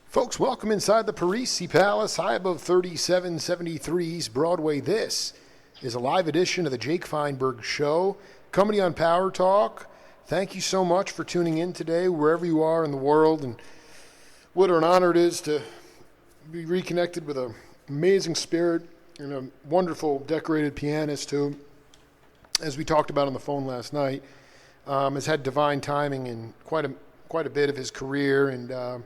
Folks, welcome inside the Parisi Palace, high above 3773's Broadway. This is a live edition of the Jake Feinberg Show, comedy on Power Talk. Thank you so much for tuning in today, wherever you are in the world, and what an honor it is to be reconnected with an amazing spirit and a wonderful decorated pianist who, as we talked about on the phone last night, has had divine timing in quite a bit of his career, and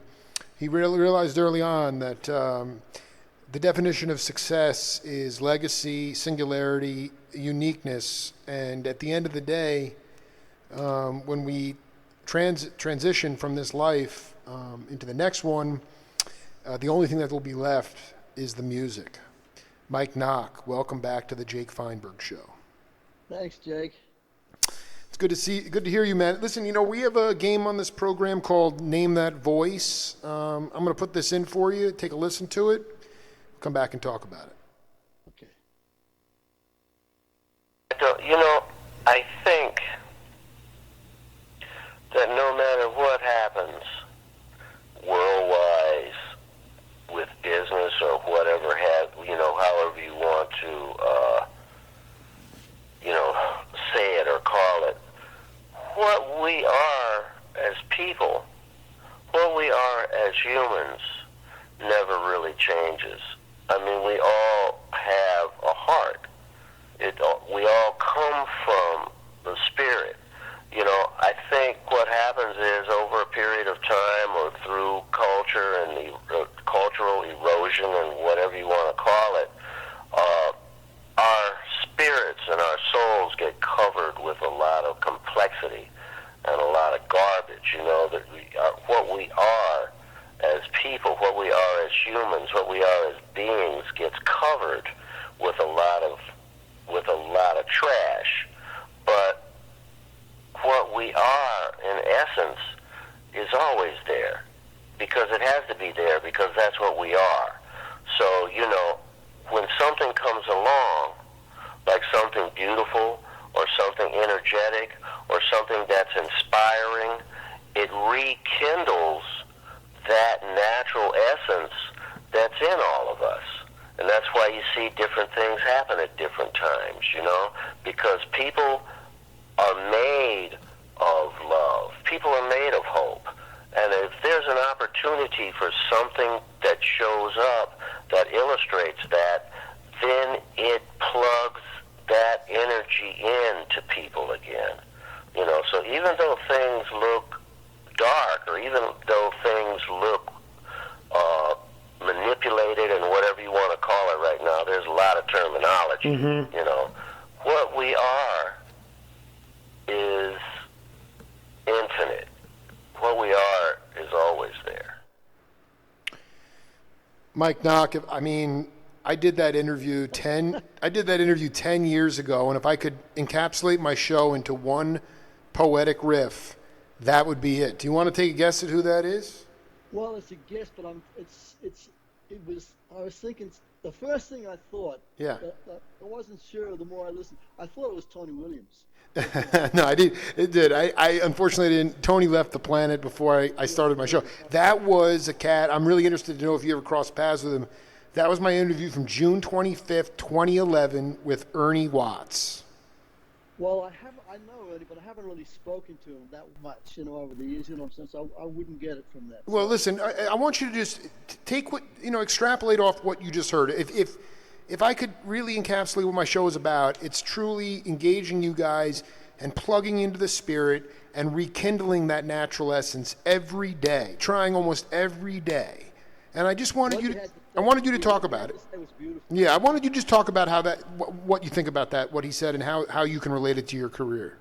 he really realized early on that the definition of success is legacy, singularity, uniqueness, and at the end of the day, when we transition from this life into the next one, the only thing that will be left is the music. Mike Nock, welcome back to the Jake Feinberg Show. Thanks, Jake. It's good to hear you, man. Listen, we have a game on this program called Name That Voice. I'm going to put this in for you. Take a listen to it. Come back and talk about it. Okay. I think that no matter what happens, world-wise, with business or whatever, however you want to, say it or call it, what we are as people, what we are as humans, never really changes. I mean, we all have a heart. We all come from the spirit. I think what happens is over a period of time or through culture and the cultural erosion and whatever you want to call it, our spirits and our souls get covered with a lot of complexity and a lot of garbage, that what we are as people, what we are as humans, what we are as beings gets covered with a lot of trash. But what we are, in essence, is always there, because it has to be there, because that's what we are. So, when something comes along, like something beautiful or something energetic or something that's inspiring, it rekindles that natural essence that's in all of us. And that's why you see different things happen at different times, because people are made of love. People are made of hope. And if there's an opportunity for something that shows up that illustrates that, then it plugs that energy into people again. So even though things look dark, or even though things look manipulated and whatever you want to call it right now, there's a lot of terminology. Mm-hmm. What we are is infinite. What we are is always there. Mike Nock, I did that interview 10 years ago, and if I could encapsulate my show into one poetic riff, that would be it. Do you want to take a guess at who that is? Well, it's a guess, but I was thinking, the first thing I thought, yeah. I wasn't sure the more I listened, I thought it was Tony Williams. No, I did. It did. I unfortunately didn't. Tony left the planet before I started my show. That was a cat. I'm really interested to know if you ever crossed paths with him. That was my interview from June 25th, 2011 with Ernie Watts. Well, I know Ernie, but I haven't really spoken to him that much, over the years, so I wouldn't get it from that. Well, listen, I want you to just take extrapolate off what you just heard. If I could really encapsulate what my show is about, it's truly engaging you guys and plugging into the spirit and rekindling that natural essence every day, trying almost every day. And I just wanted I wanted you to talk about it. It was beautiful. Yeah, I wanted you to just talk about how what you think about that, what he said, and how you can relate it to your career.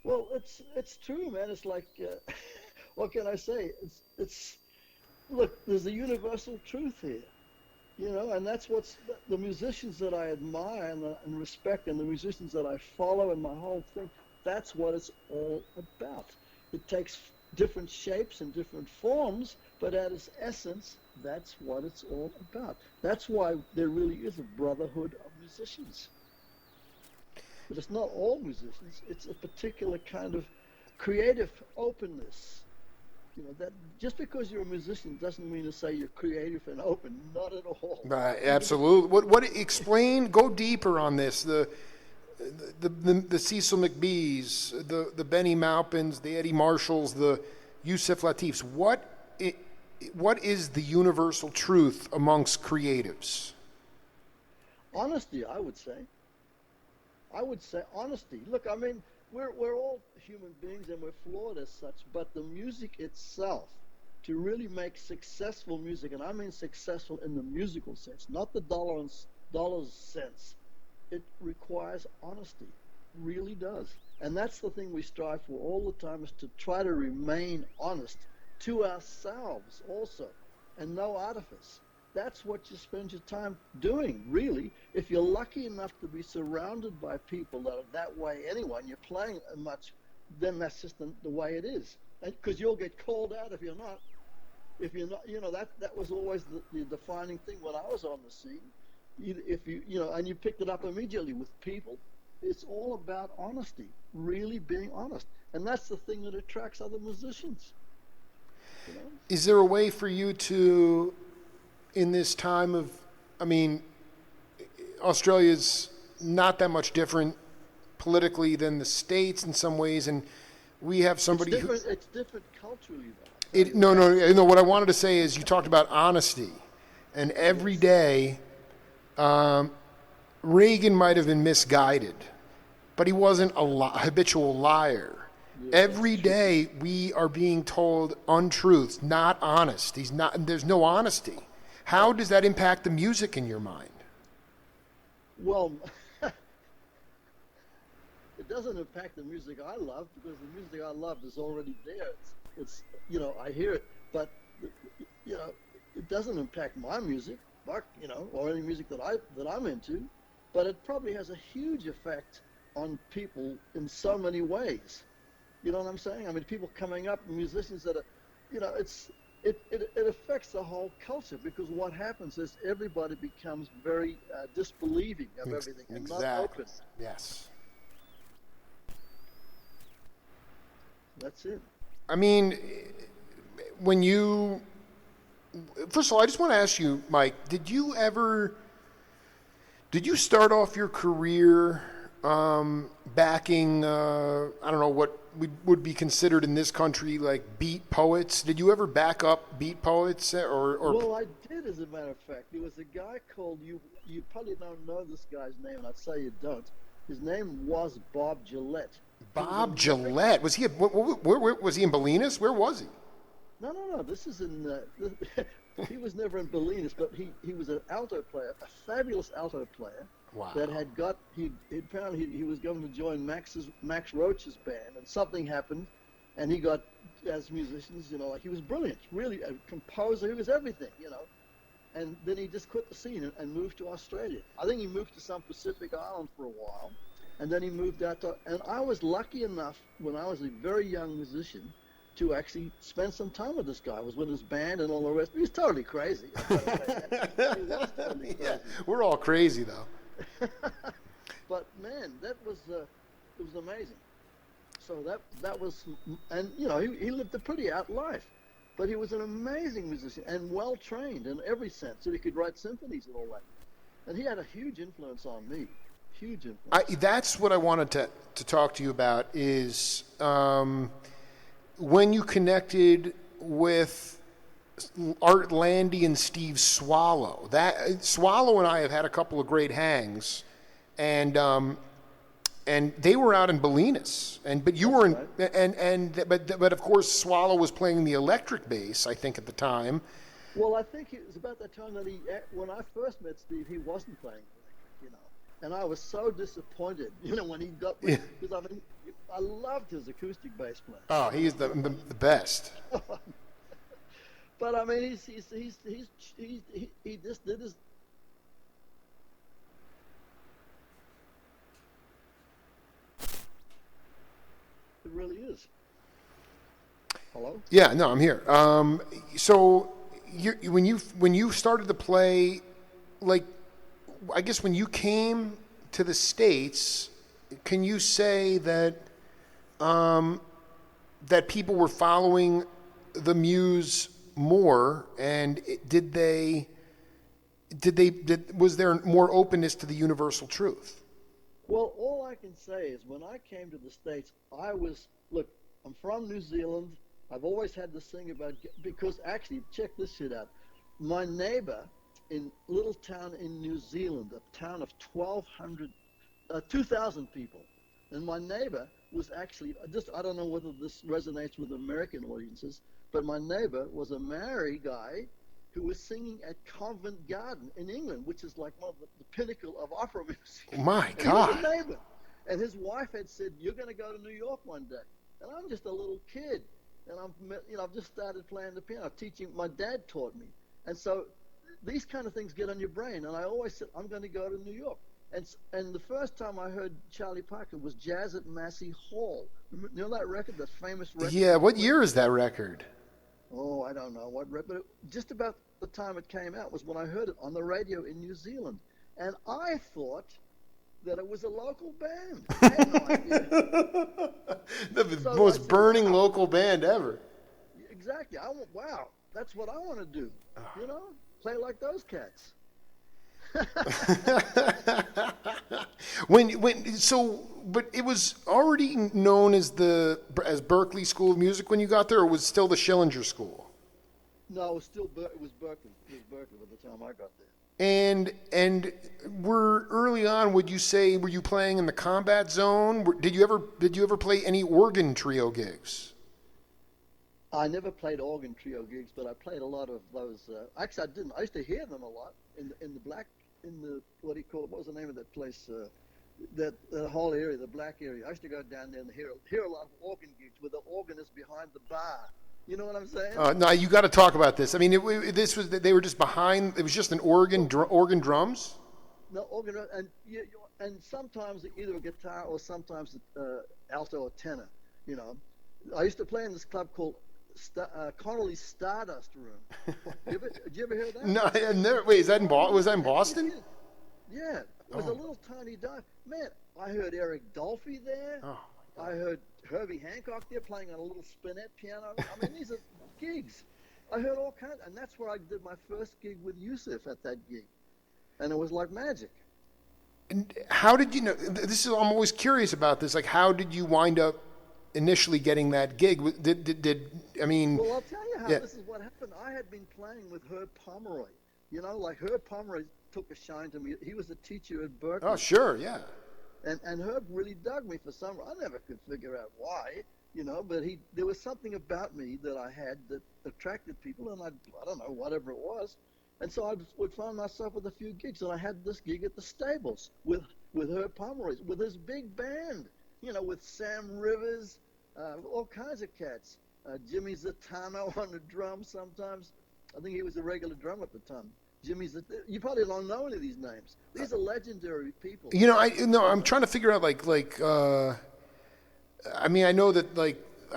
Well, it's true, man. It's like, what can I say? Look, there's a universal truth here, and that's what's the musicians that I admire and respect, and the musicians that I follow, and my whole thing. That's what it's all about. It takes different shapes and different forms, but at its essence, that's what it's all about. That's why there really is a brotherhood of musicians. But it's not all musicians. It's a particular kind of creative openness That just because you're a musician doesn't mean to say you're creative and open. Not at all. Absolutely. What explain? Go deeper on this. The Cecil McBees, the Benny Maupins, the Eddie Marshalls, the Yusef Latifs. What is the universal truth amongst creatives? Honesty, I would say. I would say honesty. Look, I mean, we're all human beings and we're flawed as such, but the music itself, to really make successful music, and I mean successful in the musical sense, not the dollars sense, it requires honesty, really does. And that's the thing we strive for all the time, is to try to remain honest to ourselves also, and no artifice. That's what you spend your time doing, really. If you're lucky enough to be surrounded by people that are that way anyway, and you're playing much, then that's just the way it is. Because you'll get called out if you're not. If you're not, that was always the defining thing when I was on the scene. If and you picked it up immediately with people. It's all about honesty, really being honest. And that's the thing that attracts other musicians. Is there a way for you to, in this time of, I mean, Australia's not that much different politically than the States in some ways, and we have somebody it's different culturally, though. No. What I wanted to say is, you talked about honesty, and every day, Reagan might have been misguided, but he wasn't a habitual liar. Every day we are being told untruths, not honest. There's no honesty. How does that impact the music in your mind? Well, it doesn't impact the music I love, because the music I love is already there. It's I hear it, but it doesn't impact my music, or any music that I'm into. But it probably has a huge effect on people in so many ways. You know what I'm saying? I mean, people coming up, musicians that are, it affects the whole culture, because what happens is everybody becomes very disbelieving of everything and not open. Yes. That's it. I mean, first of all, I just want to ask you, Mike, did you start off your career backing, I don't know what would be considered in this country like beat poets? Did you ever back up beat poets or? Well, I did, as a matter of fact. There was a guy called, you probably don't know this guy's name, and I'd say you don't. His name was Bob Gillette. Bob Gillette? Was he? Where was he, in Bolinas? Where was he? No. This is in. He was never in Bolinas, but he was an alto player, a fabulous alto player. Wow. That he found he was going to join Max Roach's band, and something happened, and he got, as musicians, he was brilliant, really a composer. He was everything, and then he just quit the scene and moved to Australia. I think he moved to some Pacific island for a while, and then he moved out to, and I was lucky enough when I was a very young musician to actually spend some time with this guy. I was with his band and all the rest. He was totally crazy. He was totally crazy. Yeah, we're all crazy though. But man, it was amazing. So that was, and he lived a pretty out life, but he was an amazing musician and well trained in every sense. So he could write symphonies and all that, and he had a huge influence on me. Huge influence. That's what I wanted to talk to you about, is when you connected with Art Landy and Steve Swallow. That Swallow and I have had a couple of great hangs, and they were out in Bolinas, but you were in, but of course Swallow was playing the electric bass, I think, at the time. Well, I think it was about that time that when I first met Steve, he wasn't playing electric, and I was so disappointed, when he got, because I mean, I loved his acoustic bass player. Oh, he's the best. But I mean, he just did his. It really is. Hello? Yeah, no, I'm here. So when you started to play, like, I guess when you came to the States, can you say that that people were following the muse more, and was there more openness to the universal truth? Well, all I can say is when I came to the States, look, I'm from New Zealand. I've always had this thing about, because actually, check this shit out. My neighbor in a little town in New Zealand, a town of 2,000 people, and my neighbor was actually, I don't know whether this resonates with American audiences, but my neighbor was a Maori guy who was singing at Covent Garden in England, which is like one of the pinnacle of opera music. My and God. He was a neighbor. And his wife had said, "You're going to go to New York one day." And I'm just a little kid. And I've just started playing the piano, teaching. My dad taught me. And so these kind of things get on your brain. And I always said, I'm going to go to New York. And the first time I heard Charlie Parker was Jazz at Massey Hall. You know that record, that famous record? Yeah, what year is that record? Oh, I don't know what record. But just about the time it came out was when I heard it on the radio in New Zealand. And I thought that it was a local band. I had no idea. The most burning local band ever. Exactly. Wow, that's what I want to do. You know, play like those cats. But it was already known as Berklee School of Music when you got there, or was it still the Schillinger School? No, it was Berkeley. It was Berkeley by the time I got there. And were early on, were you playing in the combat zone? Did you ever play any organ trio gigs? I never played organ trio gigs, but I played a lot of those. Actually, I didn't. I used to hear them a lot in the what do you call it? What was the name of that place? That whole area, the black area. I used to go down there and hear a lot of organ gigs with the organist behind the bar. You know what I'm saying? No, you got to talk about this. I mean, they were just behind. It was just an organ drums. No organ, and sometimes either a guitar or sometimes alto or tenor. You know, I used to play in this club called Connolly's Stardust Room. Did you ever hear that? No, I never. Wait, was that in Boston? Yeah, it was a little tiny dive. Man, I heard Eric Dolphy there. Oh, I heard Herbie Hancock there playing on a little spinet piano. I mean, these are gigs. I heard all kinds, and that's where I did my first gig with Yusuf at that gig, and it was like magic. And how did you know? I'm always curious about this. Like, how did you wind up initially getting that gig? I mean? Well, I'll tell you how. Yeah. This is what happened. I had been playing with Herb Pomeroy. You know, like Herb Pomeroy took a shine to me. He was a teacher at Berklee. Oh, sure, yeah. And Herb really dug me for some. I never could figure out why, you know. But there was something about me that I had that attracted people, and I don't know, whatever it was. And so I would find myself with a few gigs, and I had this gig at the Stables with Herb Pomeroy, with his big band, you know, with Sam Rivers, all kinds of cats. Jimmy Zatano on the drums sometimes. I think he was a regular drummer at the time. You probably don't know any of these names. These are legendary people. You know, I'm trying to figure out I mean, I know that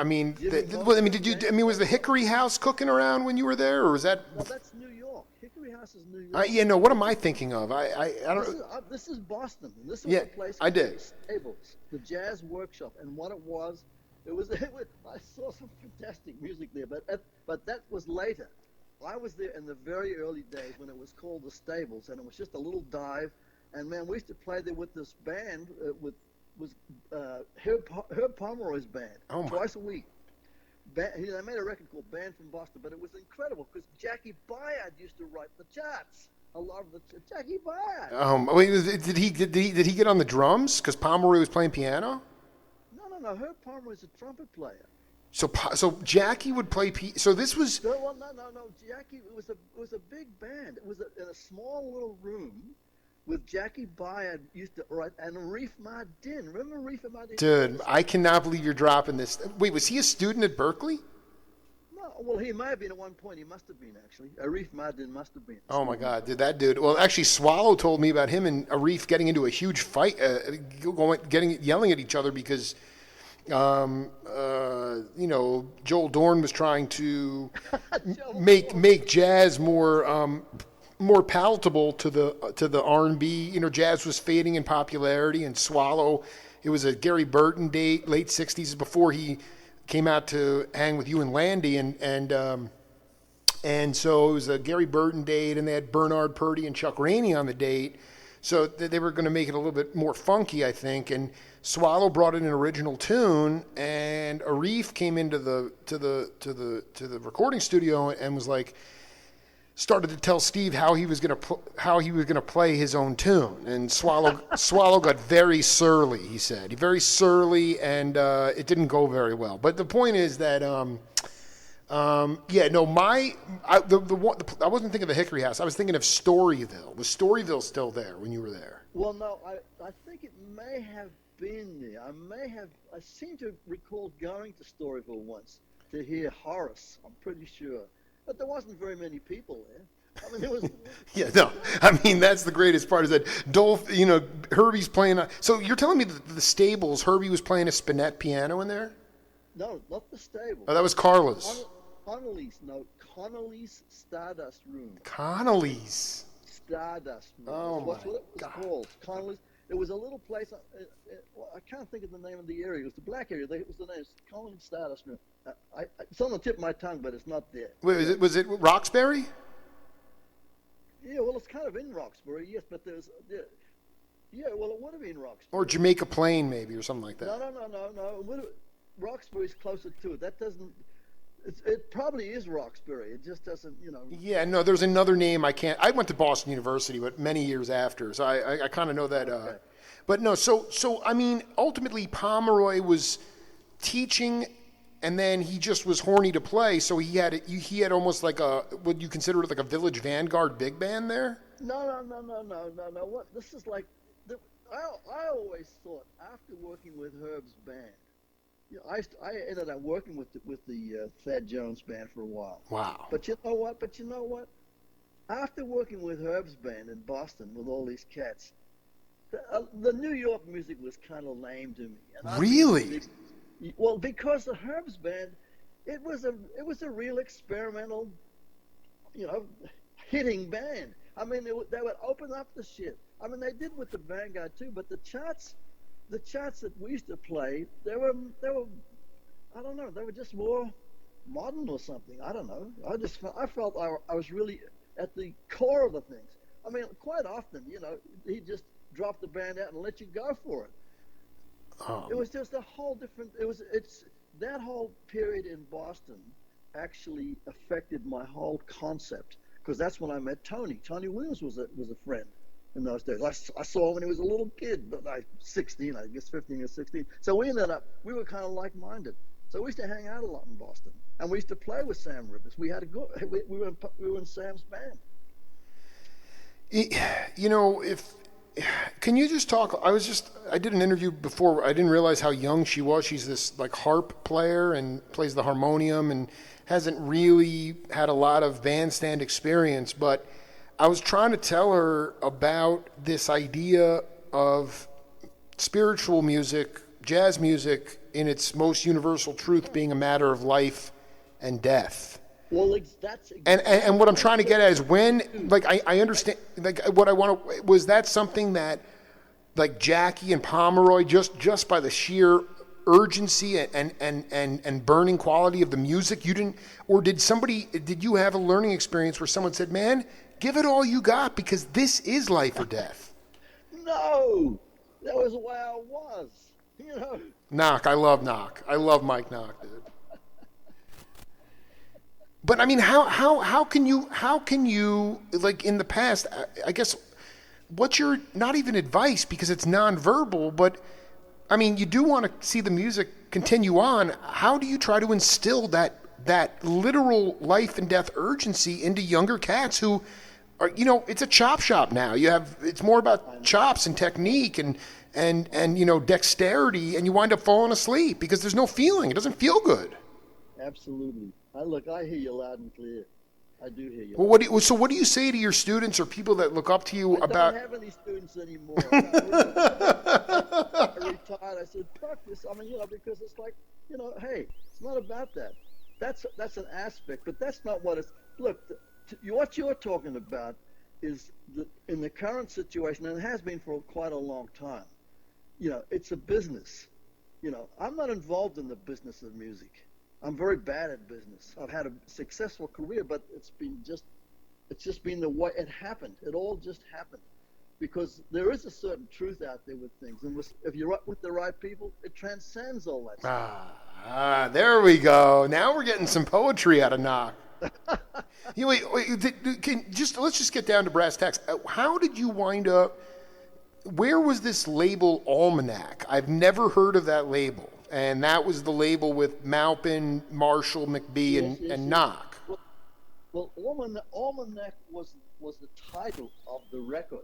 was the Hickory House cooking around when you were there, or was that? Well, that's New York. Hickory House is New York. Yeah, no. What am I thinking of? I don't. This is Boston. And this is the place. I did. Stables, the Jazz Workshop, and what it was. I saw some fantastic music there, but that was later. I was there in the very early days when it was called the Stables, and it was just a little dive. And man, we used to play there with this band, Herb Pomeroy's band, twice a week. They made a record called Band from Boston, but it was incredible because Jackie Byard used to write the charts. I love Jackie Byard. Wait, did he get on the drums because Pomeroy was playing piano? No. Herb Pomeroy's a trumpet player. So Jackie would play. So this was. No. Jackie, it was a big band. It was in a small little room with Jackie Byard used to write, and Arif Mardin. Remember Arif Mardin? Dude, I cannot believe you're dropping this. Wait, was he a student at Berklee? No, well, he may have been at one point. He must have been, actually. Arif Mardin must have been. Oh, my God. That dude. Well, actually, Swallow told me about him and Arif getting into a huge fight, yelling at each other because, Joel Dorn was trying to make jazz more palatable to the R&B. You know, jazz was fading in popularity, and Swallow, it was a Gary Burton date, late 60s, before he came out to hang with you and Landy, and so it was a Gary Burton date, and they had Bernard Purdy and Chuck Rainey on the date. So they were going to make it a little bit more funky, I think. And Swallow brought in an original tune, and Arif came into the recording studio and was like, started to tell Steve how he was going to play his own tune. And Swallow got very surly. He said very surly, and it didn't go very well. But the point is that. I wasn't thinking of the Hickory House. I was thinking of Storyville. Was Storyville still there when you were there? Well, no, I think it may have been there. I seem to recall going to Storyville once to hear Horace. I'm pretty sure, but there wasn't very many people there. I mean, there was. Yeah, no. I mean, that's the greatest part is that Herbie's playing. So you're telling me that the Stables, Herbie was playing a spinet piano in there? No, not the Stables. Oh, that was Carla's. Connolly's Stardust Room. Connolly's Stardust Room. Oh, That's what it was God. called. Connolly's. It was a little place. I can't think of the name of the area. It was the black area. It was the name. Connolly's Stardust Room. It's on the tip of my tongue, but it's not there. Wait, was it Roxbury? Yeah, well, it's kind of in Roxbury, yes, but there's. Yeah, well, it would have been Roxbury. Or Jamaica Plain, maybe, or something like that. No. Roxbury's closer to it. That doesn't. It probably is Roxbury. It just doesn't, Yeah, no, there's another name I can't. I went to Boston University, but many years after, so I kind of know that. Okay. But no, so I mean, ultimately Pomeroy was teaching, and then he just was horny to play. So he had almost like would you consider it like a Village Vanguard big band there? No. What this is like? I always thought after working with Herb's band. Yeah, I ended up working with the Thad Jones band for a while. Wow. But you know what? After working with Herb's band in Boston with all these cats, the New York music was kind of lame to me. And Really? Well, because the Herb's band, it was a real experimental, hitting band. I mean, they would open up the shit. I mean, they did with the Vanguard too, but the charts that we used to play, they were I don't know, they were just more modern or something. I don't know. I felt I was really at the core of the things. I mean, quite often, he just dropped the band out and let you go for it. It was just a whole different. It's that whole period in Boston actually affected my whole concept because that's when I met Tony. Tony Williams was a friend. In those days, I saw him when he was a little kid, but 16, I guess 15 or 16. So we were kind of like-minded. So we used to hang out a lot in Boston, and we used to play with Sam Rivers. We were in Sam's band. Can you just talk? I did an interview before. I didn't realize how young she was. She's this like harp player and plays the harmonium and hasn't really had a lot of bandstand experience, but I was trying to tell her about this idea of spiritual music, jazz music, in its most universal truth being a matter of life and death. Well, that's and what I'm trying to get at is when, like, I understand, like, what I want to, was that something that, like, Jackie and Pomeroy, just by the sheer urgency and burning quality of the music, you didn't, or did you have a learning experience where someone said, man, give it all you got because this is life or death? No, that was the way I was, Nock, I love Nock. I love Mike Nock, dude. But I mean, how can you like in the past? I guess what's your not even advice because it's nonverbal, but I mean, you do want to see the music continue on. How do you try to instill that literal life and death urgency into younger cats who are, it's a chop shop now. It's more about chops and technique and dexterity, and you wind up falling asleep because there's no feeling. It doesn't feel good. Absolutely. I hear you loud and clear. I do hear you. Well, what do you say to your students or people that look up to you about? I don't have any students anymore. I retired. I said, fuck this. I mean, because it's like, hey, it's not about that. That's an aspect, but that's not what it's. Look, what you're talking about is in the current situation, and it has been for quite a long time. It's a business. I'm not involved in the business of music. I'm very bad at business. I've had a successful career, but it's just been the way it happened. It all just happened because there is a certain truth out there with things, and if you're up with the right people, it transcends all that stuff. There we go. Now we're getting some poetry out of Nock. Wait, let's just get down to brass tacks. How did you wind up? Where was this label Almanac? I've never heard of that label, and that was the label with Maupin, Marshall, McBee, and Nock. Well, Almanac was the title of the record.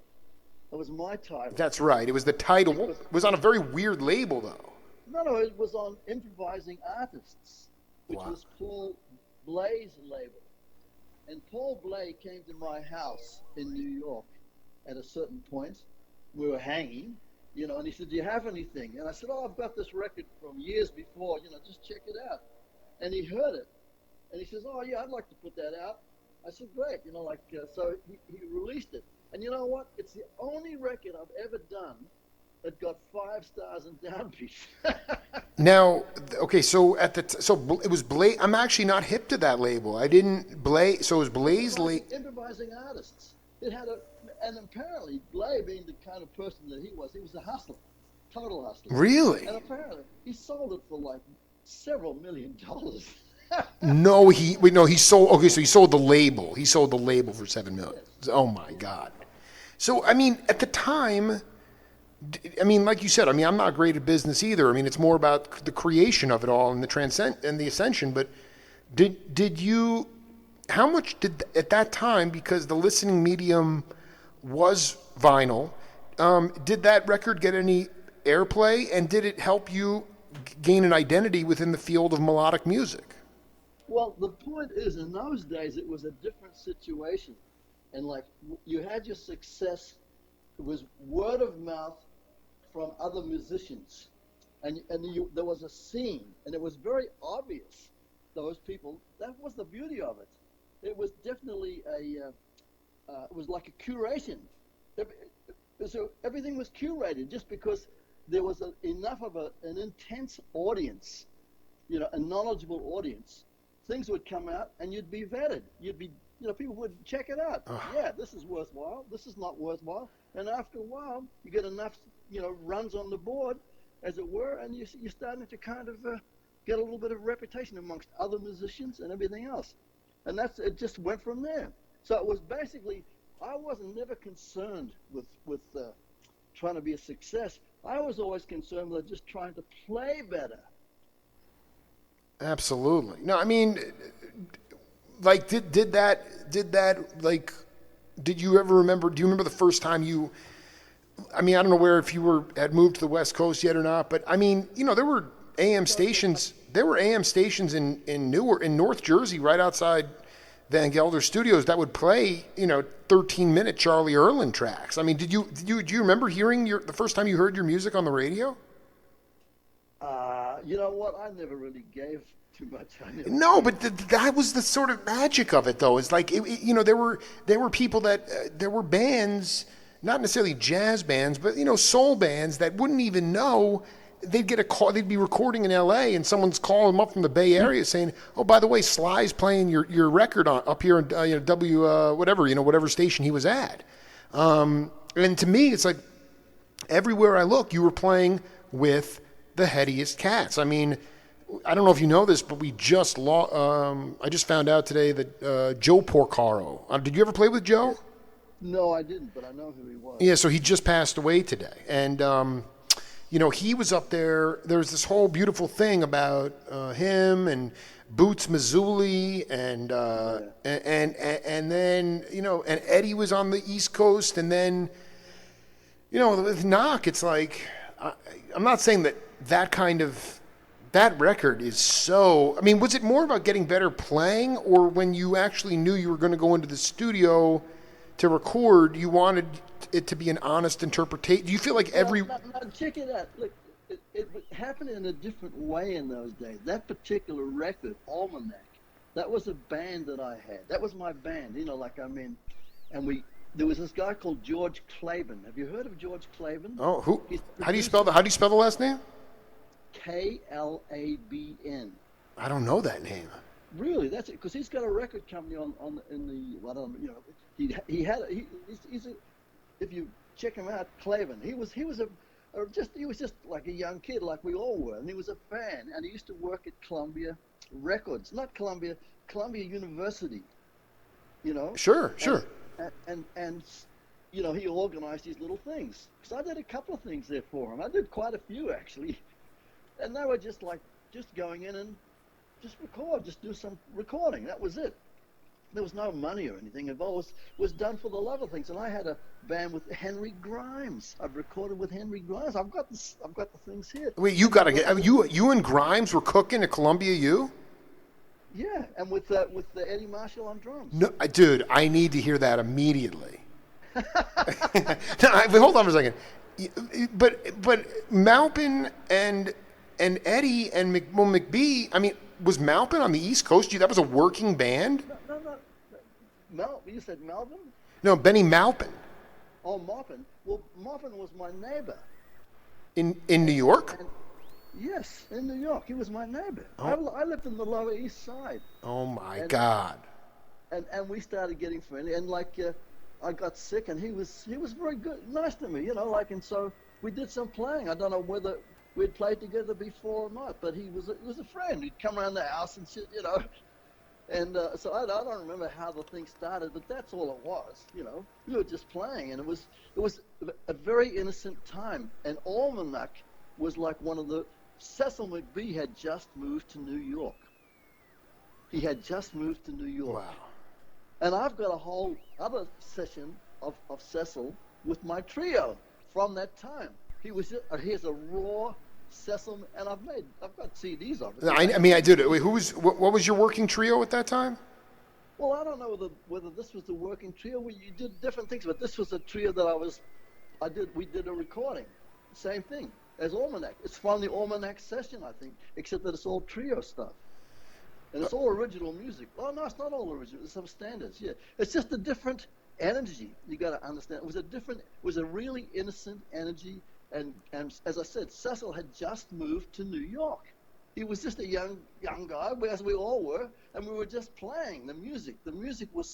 It was my title. That's right. It was the title. It was on a very weird label, though. No, it was on Improvising Artists, which Wow. was Paul Bley's label. And Paul Bley came to my house in New York at a certain point. We were hanging, and he said, "Do you have anything?" And I said, "Oh, I've got this record from years before, just check it out." And he heard it. And he says, "Oh, yeah, I'd like to put that out." I said, "Great." So he released it. And you know what? It's the only record I've ever done that got 5 stars and downbeat. Now, okay, so it was Blay. I'm actually not hip to that label. I didn't Blay. So it was Blay's Improvising Artists. And apparently Bley, being the kind of person that he was a hustler, total hustler. Really? And apparently he sold it for like several $1 million. No, he sold. Okay, so he sold the label. He sold the label for $7 million. Yes. Oh my God. So I mean, at the time, like you said, I'm not great at business either. It's more about the creation of it all and the ascension. But did you? How much did at that time, because the listening medium was vinyl, did that record get any airplay, and did it help you gain an identity within the field of melodic music? Well, the point is, in those days, it was a different situation. And you had your success, it was word of mouth from other musicians. And there was a scene, and it was very obvious, those people, that was the beauty of it. It was definitely it was like a curation. So everything was curated just because there was enough of an intense audience, a knowledgeable audience. Things would come out and you'd be vetted. People would check it out. Yeah, this is worthwhile. This is not worthwhile. And after a while, you get enough, runs on the board, as it were, and you're starting to kind of get a little bit of reputation amongst other musicians and everything else. And it just went from there. So it was basically, I wasn't never concerned with trying to be a success. I was always concerned with just trying to play better. Absolutely. No, did you ever remember? Do you remember the first time you? I don't know if you had moved to the West Coast yet or not, but there were AM stations. There were AM stations in North Jersey, right outside Van Gelder Studios, that would play 13-minute Charlie Erlin tracks. Do you remember hearing the first time you heard your music on the radio? You know what? I never really gave too much. No, but that was the sort of magic of it, though. It's like there were people there were bands, not necessarily jazz bands, but soul bands that wouldn't even know. They'd get a call. They'd be recording in L.A. and someone's calling them up from the Bay Area saying, "Oh, by the way, Sly's playing your record up here in whatever station he was at." And to me, it's like everywhere I look, you were playing with the headiest cats. I don't know if you know this, but we just I just found out today that Joe Porcaro. Did you ever play with Joe? No, I didn't, but I know who he was. Yeah, so he just passed away today, and. He was up there. There's this whole beautiful thing about him and Boots Mazzulli and then and Eddie was on the East Coast, and then with Nock, it's like I'm not saying that record is so. Was it more about getting better playing, or when you actually knew you were going to go into the studio to record, you wanted it to be an honest interpretation? Do you feel like every... No, check it out. Look, it happened in a different way in those days. That particular record, Almanac, that was a band that I had. That was my band, and there was this guy called George Claiborne. Have you heard of George Claiborne? Oh, who? How do you spell the last name? Klabn. I don't know that name. Really, that's it. Because he's got a record company in the I don't you know he's a, if you check him out, Clavin. He was just like a young kid, like we all were, and he was a fan. And he used to work at Columbia Records, not Columbia University. You know. Sure. And you know, he organized these little things. Because I did a couple of things there for him. I did quite a few actually, and they were just going in and just record, just do some recording. That was it. There was no money or anything involved. It was done for the love of things. And I had a band with Henry Grimes. I've recorded with Henry Grimes. I've got the things here. Wait, you got to get you and Grimes were cooking at Columbia U? Yeah, and with Eddie Marshall on drums. No, dude, I need to hear that immediately. Hold on for a second. But Maupin and Eddie and McBee, I mean, was Maupin on the East Coast? That was a working band? No. You said Melvin? No, Benny Maupin. Oh, Maupin. Well, Maupin was my neighbor. In New York? Yes, in New York. He was my neighbor. Oh. I lived in the Lower East Side. Oh, my God. And we started getting friendly. And, I got sick, and he was very good, nice to me, you know, and so we did some playing. I don't know whether we'd played together before or not, but he was a friend. He'd come around the house and shit, you know. And so I don't remember how the thing started, but that's all it was, you know. We were just playing, and it was a very innocent time. And Almanac was like one of the... Cecil McBee had just moved to New York. He had just moved to New York. Wow. And I've got a whole other session of Cecil with my trio from that time. Here's a raw Cecil, and I've got CDs of it. I mean, I did it. Wait, what was your working trio at that time? Well, I don't know whether this was the working trio. You did different things, but this was a trio that we did a recording. Same thing as Almanac. It's from the Almanac session, I think, except that it's all trio stuff. And it's all original music. Oh, no, it's not all original. There's some standards, yeah. It's just a different energy. You got to understand. It was a really innocent energy. And as I said, Cecil had just moved to New York. He was just a young guy, as we all were, and we were just playing the music. The music was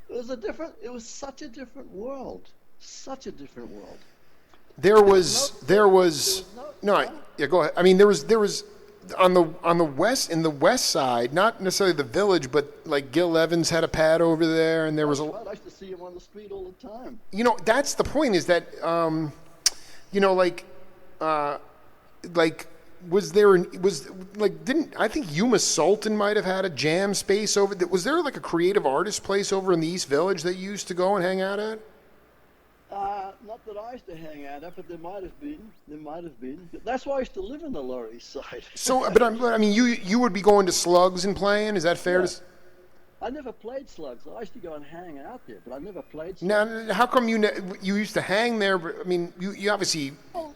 it was such a different world. Such a different world. Go ahead. I mean, there was on the west, in the west side, not necessarily the Village, but like Gil Evans had a pad over there, and there was I used to see him on the street all the time. You know, that's the point. Is that didn't I think Yuma Sultan might have had a jam space over? Was there like a creative artist place over in the East Village that you used to go and hang out at? Not that I used to hang out at, but there might have been. That's why I used to live in the Lower East Side. So, I mean, you would be going to Slugs and playing. Is that fair? Yeah. I never played Slugs. I used to go and hang out there, but I never played Slugs. Now, how come you used to hang there? But, I mean, you obviously. Well,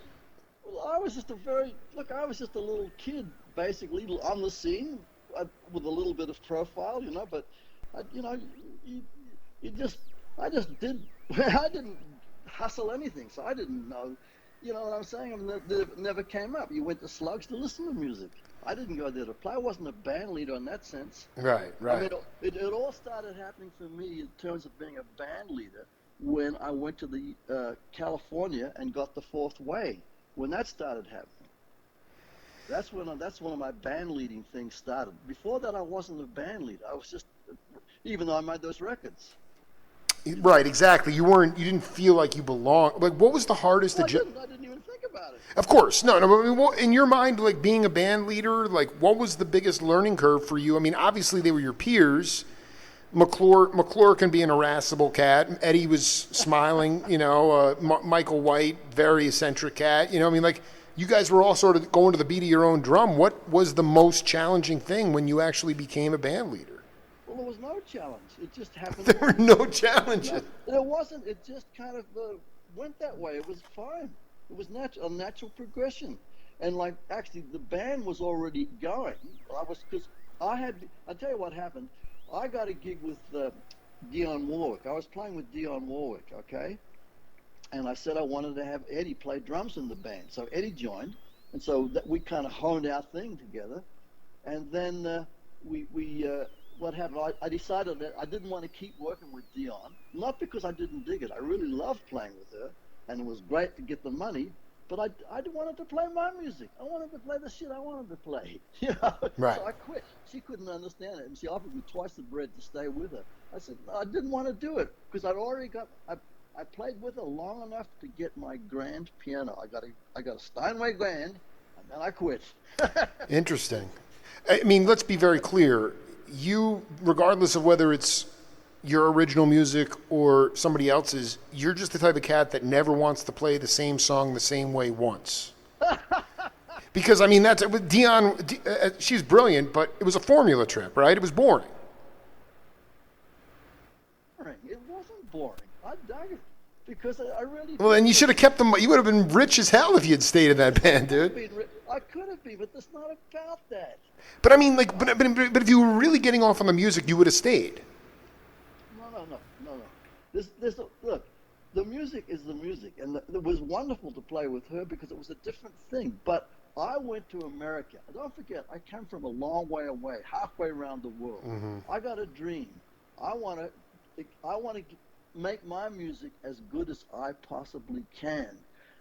I was just I was just a little kid, basically, on the scene, with a little bit of profile, you know. But, I didn't hustle anything, so I didn't know. You know what I'm saying? I mean, it never came up. You went to Slugs to listen to music. I didn't go there to play. I wasn't a band leader in that sense. Right. I mean, it all started happening for me in terms of being a band leader when I went to the California and got the Fourth Way. When that started happening, that's one of my band leading things started. Before that, I wasn't a band leader. I was just, even though I made those records. Right, exactly. You didn't feel like you belonged. Like, what was the hardest? I didn't even think about it. Of course, no. I mean, in your mind, like being a band leader, like what was the biggest learning curve for you? I mean, obviously they were your peers. McClure can be an irascible cat. Eddie was smiling. You know, Michael White, very eccentric cat. You know, I mean, like you guys were all sort of going to the beat of your own drum. What was the most challenging thing when you actually became a band leader? Well, there was no challenge. It just happened. There were no challenges. No, there wasn't. It just kind of went that way. It was fine. It was a natural progression. And like, actually, the band was already going. I'll tell you what happened. I got a gig with Dionne Warwick. I was playing with Dionne Warwick, okay? And I said I wanted to have Eddie play drums in the band. So Eddie joined, And so that we kind of honed our thing together. And then what happened, I decided that I didn't want to keep working with Dion, not because I didn't dig it. I really loved playing with her, and it was great to get the money, but I wanted to play my music. I wanted to play the shit I wanted to play. Right. So I quit. She couldn't understand it, and she offered me twice the bread to stay with her. I said, no, I didn't want to do it, because I played with her long enough to get my grand piano. I got a Steinway grand, and then I quit. Interesting. I mean, let's be very clear. You, regardless of whether it's your original music or somebody else's, you're just the type of cat that never wants to play the same song the same way once. Because, I mean, that's with Dion. She's brilliant, but it was a formula trip, right? It was boring. It wasn't boring. I dug it because I really. Well, then you should have kept them. You would have been rich as hell if you had stayed in that band, dude. I could have been, but it's not about that. But I mean, like, but if you were really getting off on the music, you would have stayed. No. Look, the music is the music, and it was wonderful to play with her because it was a different thing. But I went to America. Don't forget, I came from a long way away, halfway around the world. Mm-hmm. I got a dream. I want to make my music as good as I possibly can,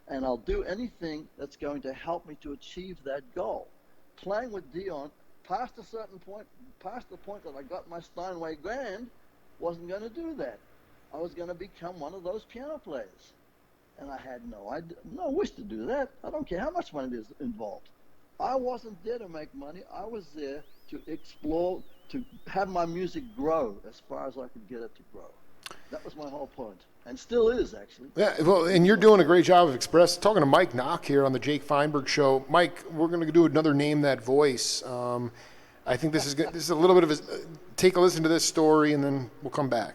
and I'll do anything that's going to help me to achieve that goal. Playing with Dion past a certain point, past the point that I got my Steinway grand, wasn't going to do that. I was going to become one of those piano players, and I had no wish to do that. I don't care how much money is involved. I wasn't there to make money. I was there to explore, to have my music grow as far as I could get it to grow. That was my whole point, and still is, actually. Yeah, well, and you're doing a great job of talking to Mike Nock here on the Jake Feinberg Show. Mike, we're going to do another Name That Voice. I think this is a little bit of a take a listen to this story, and then we'll come back.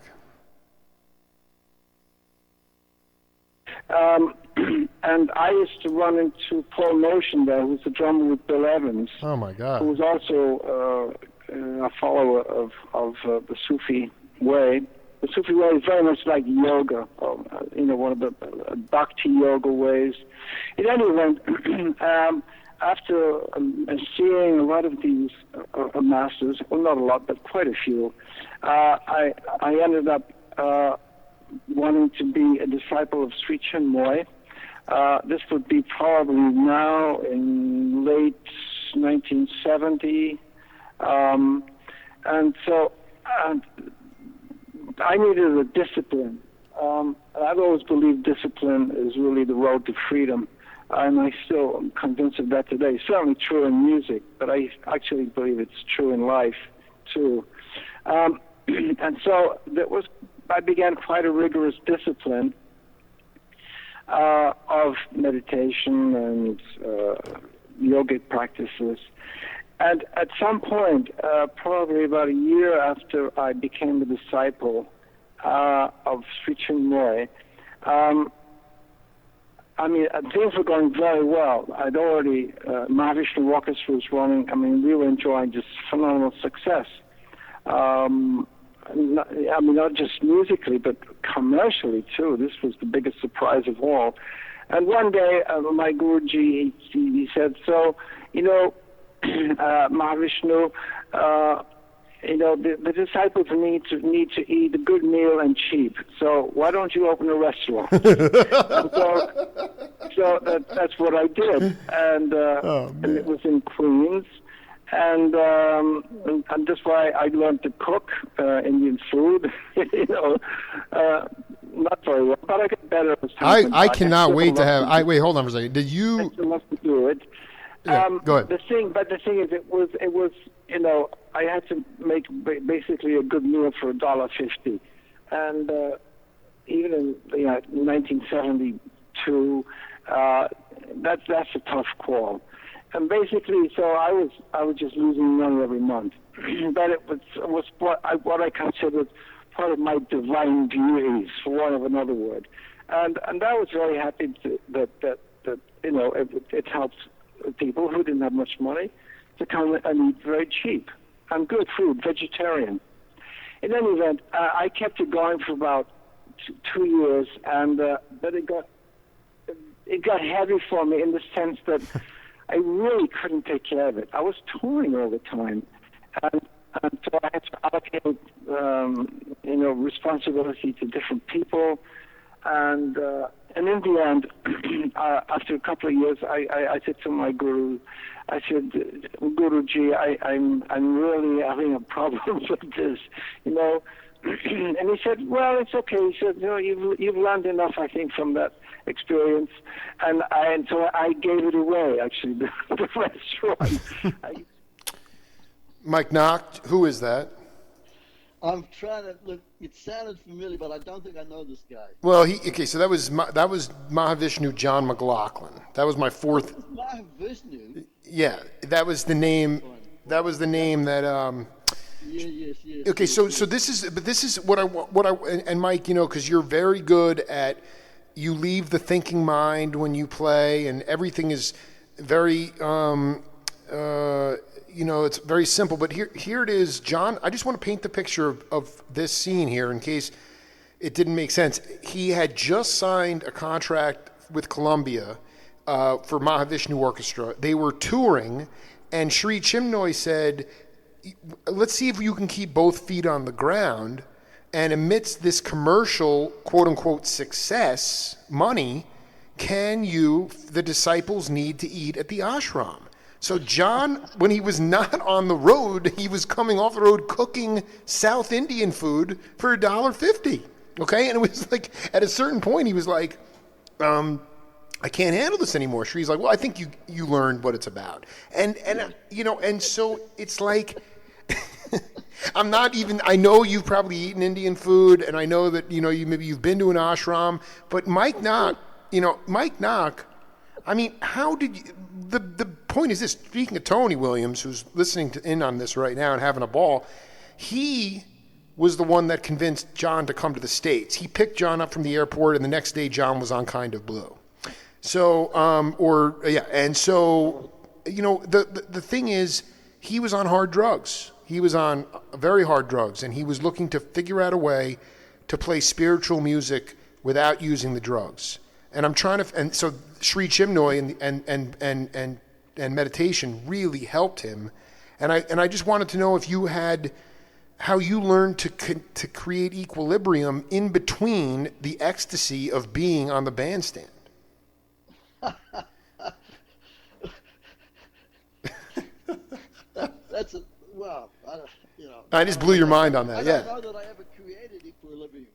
And I used to run into Paul Motion there, who's the drummer with Bill Evans. Oh my God! Who was also a follower of the Sufi way. The Sufi way is very much like yoga, one of the bhakti yoga ways. In any event, after seeing a lot of these masters, well, not a lot, but quite a few, I ended up wanting to be a disciple of Sri Chinmoy. This would be probably now in late 1970. And so I needed a discipline. I've always believed discipline is really the road to freedom. And I still am convinced of that today. It's certainly true in music, but I actually believe it's true in life, too. And so I began quite a rigorous discipline of meditation and yogic practices. And at some point, probably about a year after I became a disciple of Sri Chinmoy, things were going very well. I'd already, Mahavishnu Orchestra was running. We were enjoying just phenomenal success. Not just musically, but commercially too. This was the biggest surprise of all. And one day, my Guruji, he said, so, Mahavishnu, the disciples need to eat a good meal and cheap. So why don't you open a restaurant? so that's what I did, and it was in Queens. And that's why I learned to cook Indian food. Not very well, but I got better as time. I cannot wait to have. Wait, hold on for a second. Did you? I still love to do it. Yeah, go ahead. The thing is, it was. I had to make basically a good meal for $1.50, and even in 1972, that's a tough call. And basically, so I was just losing money every month. But it was what I considered part of my divine duties, for want of another word. And I was very happy that it helped people who didn't have much money to come and eat very cheap and good food, vegetarian. In any event, I kept it going for about 2 years, and but it got heavy for me in the sense that I really couldn't take care of it. I was touring all the time, and so I had to allocate, responsibility to different people, and in the end, after a couple of years, I said to my guru, I said, Guruji, I'm really having a problem with this, And he said, well, it's okay. He said, you've learned enough, I think, from that experience. And so I gave it away, actually, the restaurant. Mike Nock, who is that? I'm trying to look. It sounded familiar, but I don't think I know this guy. Well, so that was Mahavishnu John McLaughlin. That was my fourth. Mahavishnu. Yeah, that was the name. That was the name that. Yes. Okay, so this is what I and Mike, because you're very good at, you leave the thinking mind when you play, and everything is very it's very simple. But here it is, John. I just want to paint the picture of this scene here in case it didn't make sense. He had just signed a contract with Columbia for Mahavishnu Orchestra. They were touring, and Sri Chimnoy said, let's see if you can keep both feet on the ground. And amidst this commercial, quote-unquote, success, money, the disciples need to eat at the ashram. So John, when he was not on the road, he was coming off the road cooking South Indian food for $1.50. Okay? And it was like, at a certain point, he was like, I can't handle this anymore. Shree's like, well, I think you learned what it's about. And so it's like, I know you've probably eaten Indian food, and I know that, you've been to an ashram, but Mike Nock, I mean, how did you, the point is this, speaking of Tony Williams, who's listening in on this right now and having a ball, he was the one that convinced John to come to the States. He picked John up from the airport, and the next day John was on Kind of Blue. So, and so, the thing is, he was on hard drugs. He was on very hard drugs, and he was looking to figure out a way to play spiritual music without using the drugs. And I'm trying to, and so Sri Chimnoy and meditation really helped him. And I just wanted to know if you had, how you learned to create equilibrium in between the ecstasy of being on the bandstand. That's a wow. I just blew your mind on that. I don't know that I ever created equilibrium.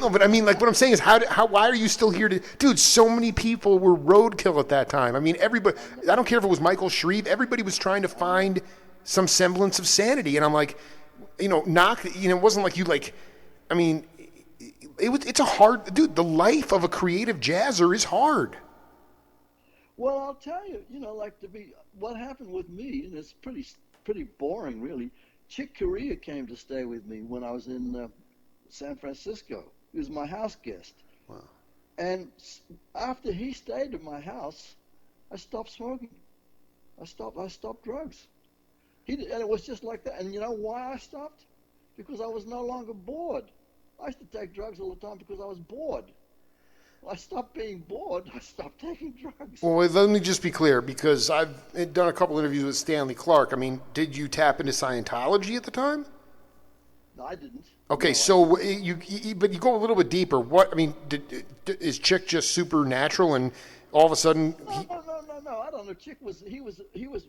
No, but I mean, like, what I'm saying is, why are you still here dude, so many people were roadkill at that time. I mean, everybody, I don't care if it was Michael Shreve, everybody was trying to find some semblance of sanity. And I'm like, Nock, it wasn't like you, like, I mean, it's a hard, dude, the life of a creative jazzer is hard. Well, I'll tell you, what happened with me, and it's pretty boring, really. Chick Corea came to stay with me when I was in San Francisco. He was my house guest. Wow. And after he stayed at my house, I stopped smoking. I stopped drugs. And it was just like that. And you know why I stopped? Because I was no longer bored. I used to take drugs all the time because I was bored. I stopped being bored. I stopped taking drugs. Well, let me just be clear, because I've done a couple interviews with Stanley Clark. I mean, did you tap into Scientology at the time? No, I didn't. Okay, no, so but you go a little bit deeper. What, I mean, is Chick just supernatural, and all of a sudden? No. I don't know. Chick was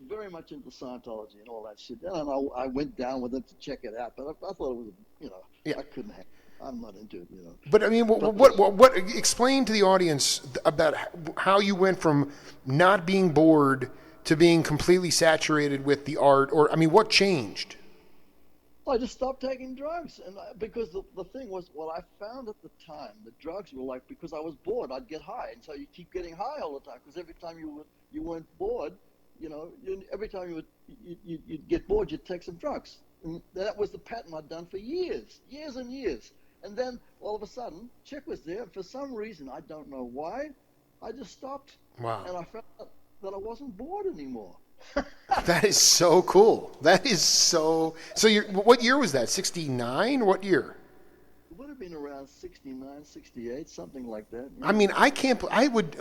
very much into Scientology and all that shit. And I went down with him to check it out, but I thought it was, I couldn't have. I'm not into it, But I mean, what? Explain to the audience about how you went from not being bored to being completely saturated with the art, or I mean, what changed? I just stopped taking drugs, and because the thing was, what I found at the time, the drugs were like, because I was bored, I'd get high, and so you keep getting high all the time, because every time you weren't bored, every time you'd get bored, you'd take some drugs, and that was the pattern I'd done for years and years. And then all of a sudden, Chick was there, and for some reason, I don't know why, I just stopped. Wow. And I found that I wasn't bored anymore. That is so cool. That is so. So what year was that? 69? What year? would have been around 69, 68, something like that. I mean, I can't. I would.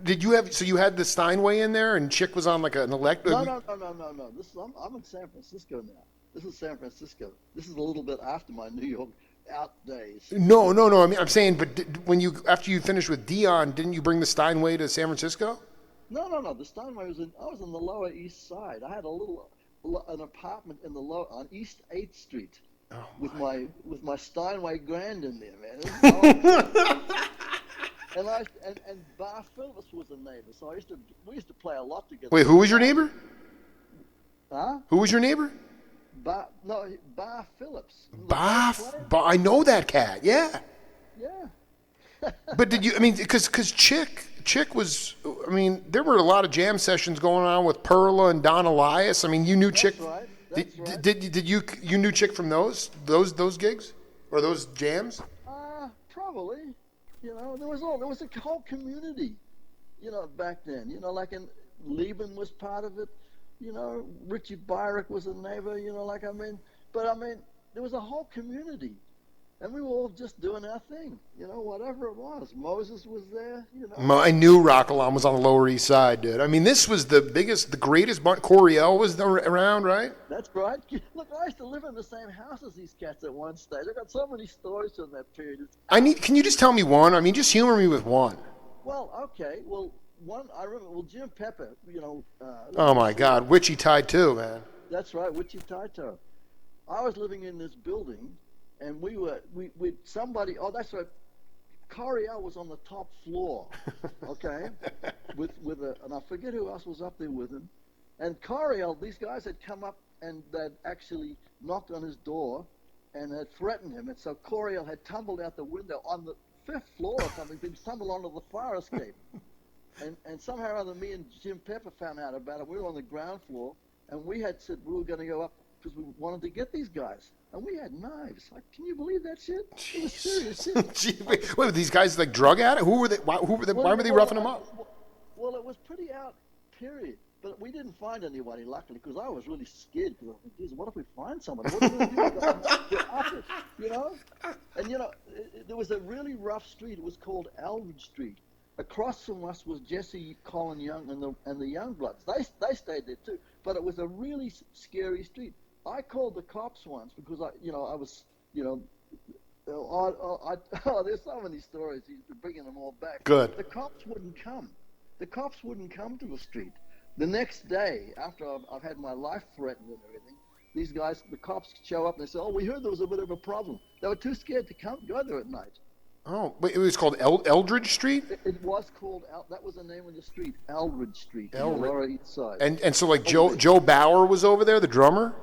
Did you have? So you had the Steinway in there, and Chick was on like an electric. No. I'm in San Francisco now. This is San Francisco. This is a little bit after my New York out days. No. I mean, I'm saying, but when you after you finished with Dion, didn't you bring the Steinway to San Francisco? No. The Steinway was I was on the Lower East Side. I had an apartment in the on East 8th Street. Oh, with my Steinway Grand in there, man. and Bar Phillips was a neighbor, so we used to play a lot together. Wait, who was your neighbor? Huh? Who was your neighbor? Bar Phillips. I know that cat. Yeah. Yeah. But did you? I mean, because Chick was. I mean, there were a lot of jam sessions going on with Perla and Don Elias. I mean, you knew Chick. That's right. Did you knew Chick from those gigs or those jams? Probably. You know, there was a whole community. You know, back then. You know, like Lieben was part of it. You know, Richie Byrick was a neighbor. You know, there was a whole community, and we were all just doing our thing. You know, whatever it was. Moses was there. You know. I knew Rock Alarm was on the Lower East Side, dude. I mean, this was the greatest. Coriel was around, right? That's right. Look, I used to live in the same house as these cats at one stage. I got so many stories from that period. Can you just tell me one? I mean, just humor me with one. Well, okay. Well, one I remember. Well, Jim Pepper. You know. Oh my God, Witchy Tide too, man. That's right, Witchy Taito. I was living in this building, and we somebody. Oh, that's right. Coriel was on the top floor, okay, and I forget who else was up there with him. And Coriel, these guys had come up and they'd actually knocked on his door and had threatened him. And so Coriel had tumbled out the window on the 5th floor or something, been tumbled onto the fire escape. And somehow or other, me and Jim Pepper found out about it. We were on the ground floor, and we had said we were going to go up because we wanted to get these guys. And we had knives. Like, can you believe that shit? It was serious shit. Wait, were these guys like drug addicts? Why were they roughing them up? Well, it was pretty out, period. But we didn't find anybody, luckily, because I was really scared. Because I thought, geez, what if we find somebody? What are we going to do? Get up it, you know? And, you know, there was a really rough street. It was called Aldridge Street. Across from us was Jesse Colin Young and the Youngbloods. They stayed there, too. But it was a really scary street. I called the cops once because there's so many stories. He's bringing them all back. Good. The cops wouldn't come. The cops wouldn't come to the street. The next day, after I've had my life threatened and everything, these guys, the cops show up and they say, "Oh, we heard there was a bit of a problem." They were too scared to go there at night. Oh, wait, it was called Eldridge Street? It was called, that was the name of the street, Eldridge Street, on the Lower East Side. And so, like, Joe Bauer was over there, the drummer?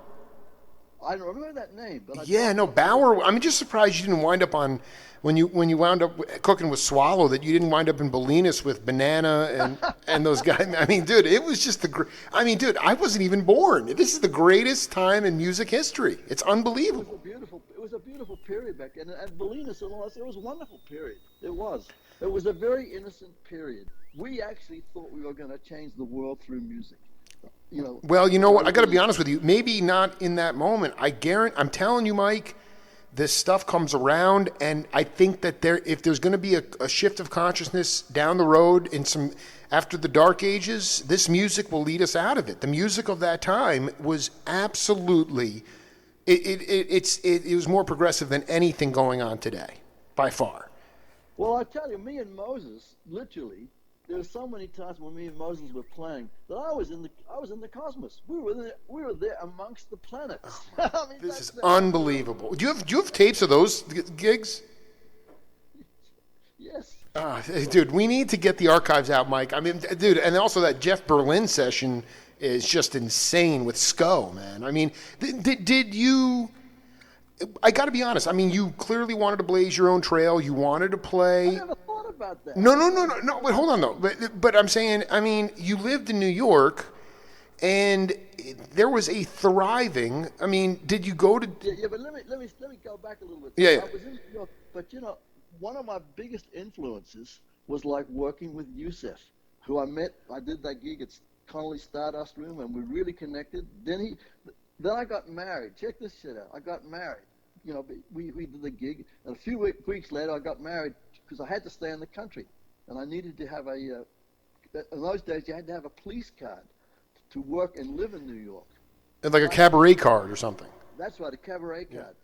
I don't remember that name, but Bauer. I'm just surprised you didn't wind up on when you wound up cooking with Swallow that you didn't wind up in Bolinas with Banana and those guys. I mean, dude, it was just I wasn't even born. This is the greatest time in music history. It's unbelievable. It was a beautiful period back then, and Bolinas and all that. It was a wonderful period. It was. It was a very innocent period. We actually thought we were going to change the world through music. You know, well, you know what? I got to be honest with you. Maybe not in that moment. I'm telling you, Mike, this stuff comes around, and I think that if there's going to be a shift of consciousness down the road after the Dark Ages, this music will lead us out of it. The music of that time was absolutely, it was more progressive than anything going on today, by far. Well, I tell you, me and Moses, literally. There were so many times when me and Moses were playing that I was in the cosmos. We were there amongst the planets. I mean, this is unbelievable. Do you have tapes of those gigs? Yes. Dude, we need to get the archives out, Mike. I mean, dude, and also that Jeff Berlin session is just insane with SCO, man. I mean, did you? I got to be honest. I mean, you clearly wanted to blaze your own trail. You wanted to play. I never thought about that. No. Wait, hold on, though. But I'm saying, I mean, you lived in New York, and there was a thriving. I mean, did you go to? Yeah, but let me go back a little bit. Yeah. I was in New York, but you know, one of my biggest influences was like working with Yusef, who I met. I did that gig at Connolly Stardust Room, and we really connected. Then I got married. Check this shit out. I got married we did the gig, and a few weeks later I got married because I had to stay in the country, and I needed to have in those days you had to have a police card to work and live in New York. And like a cabaret card or something. That's right, a cabaret card.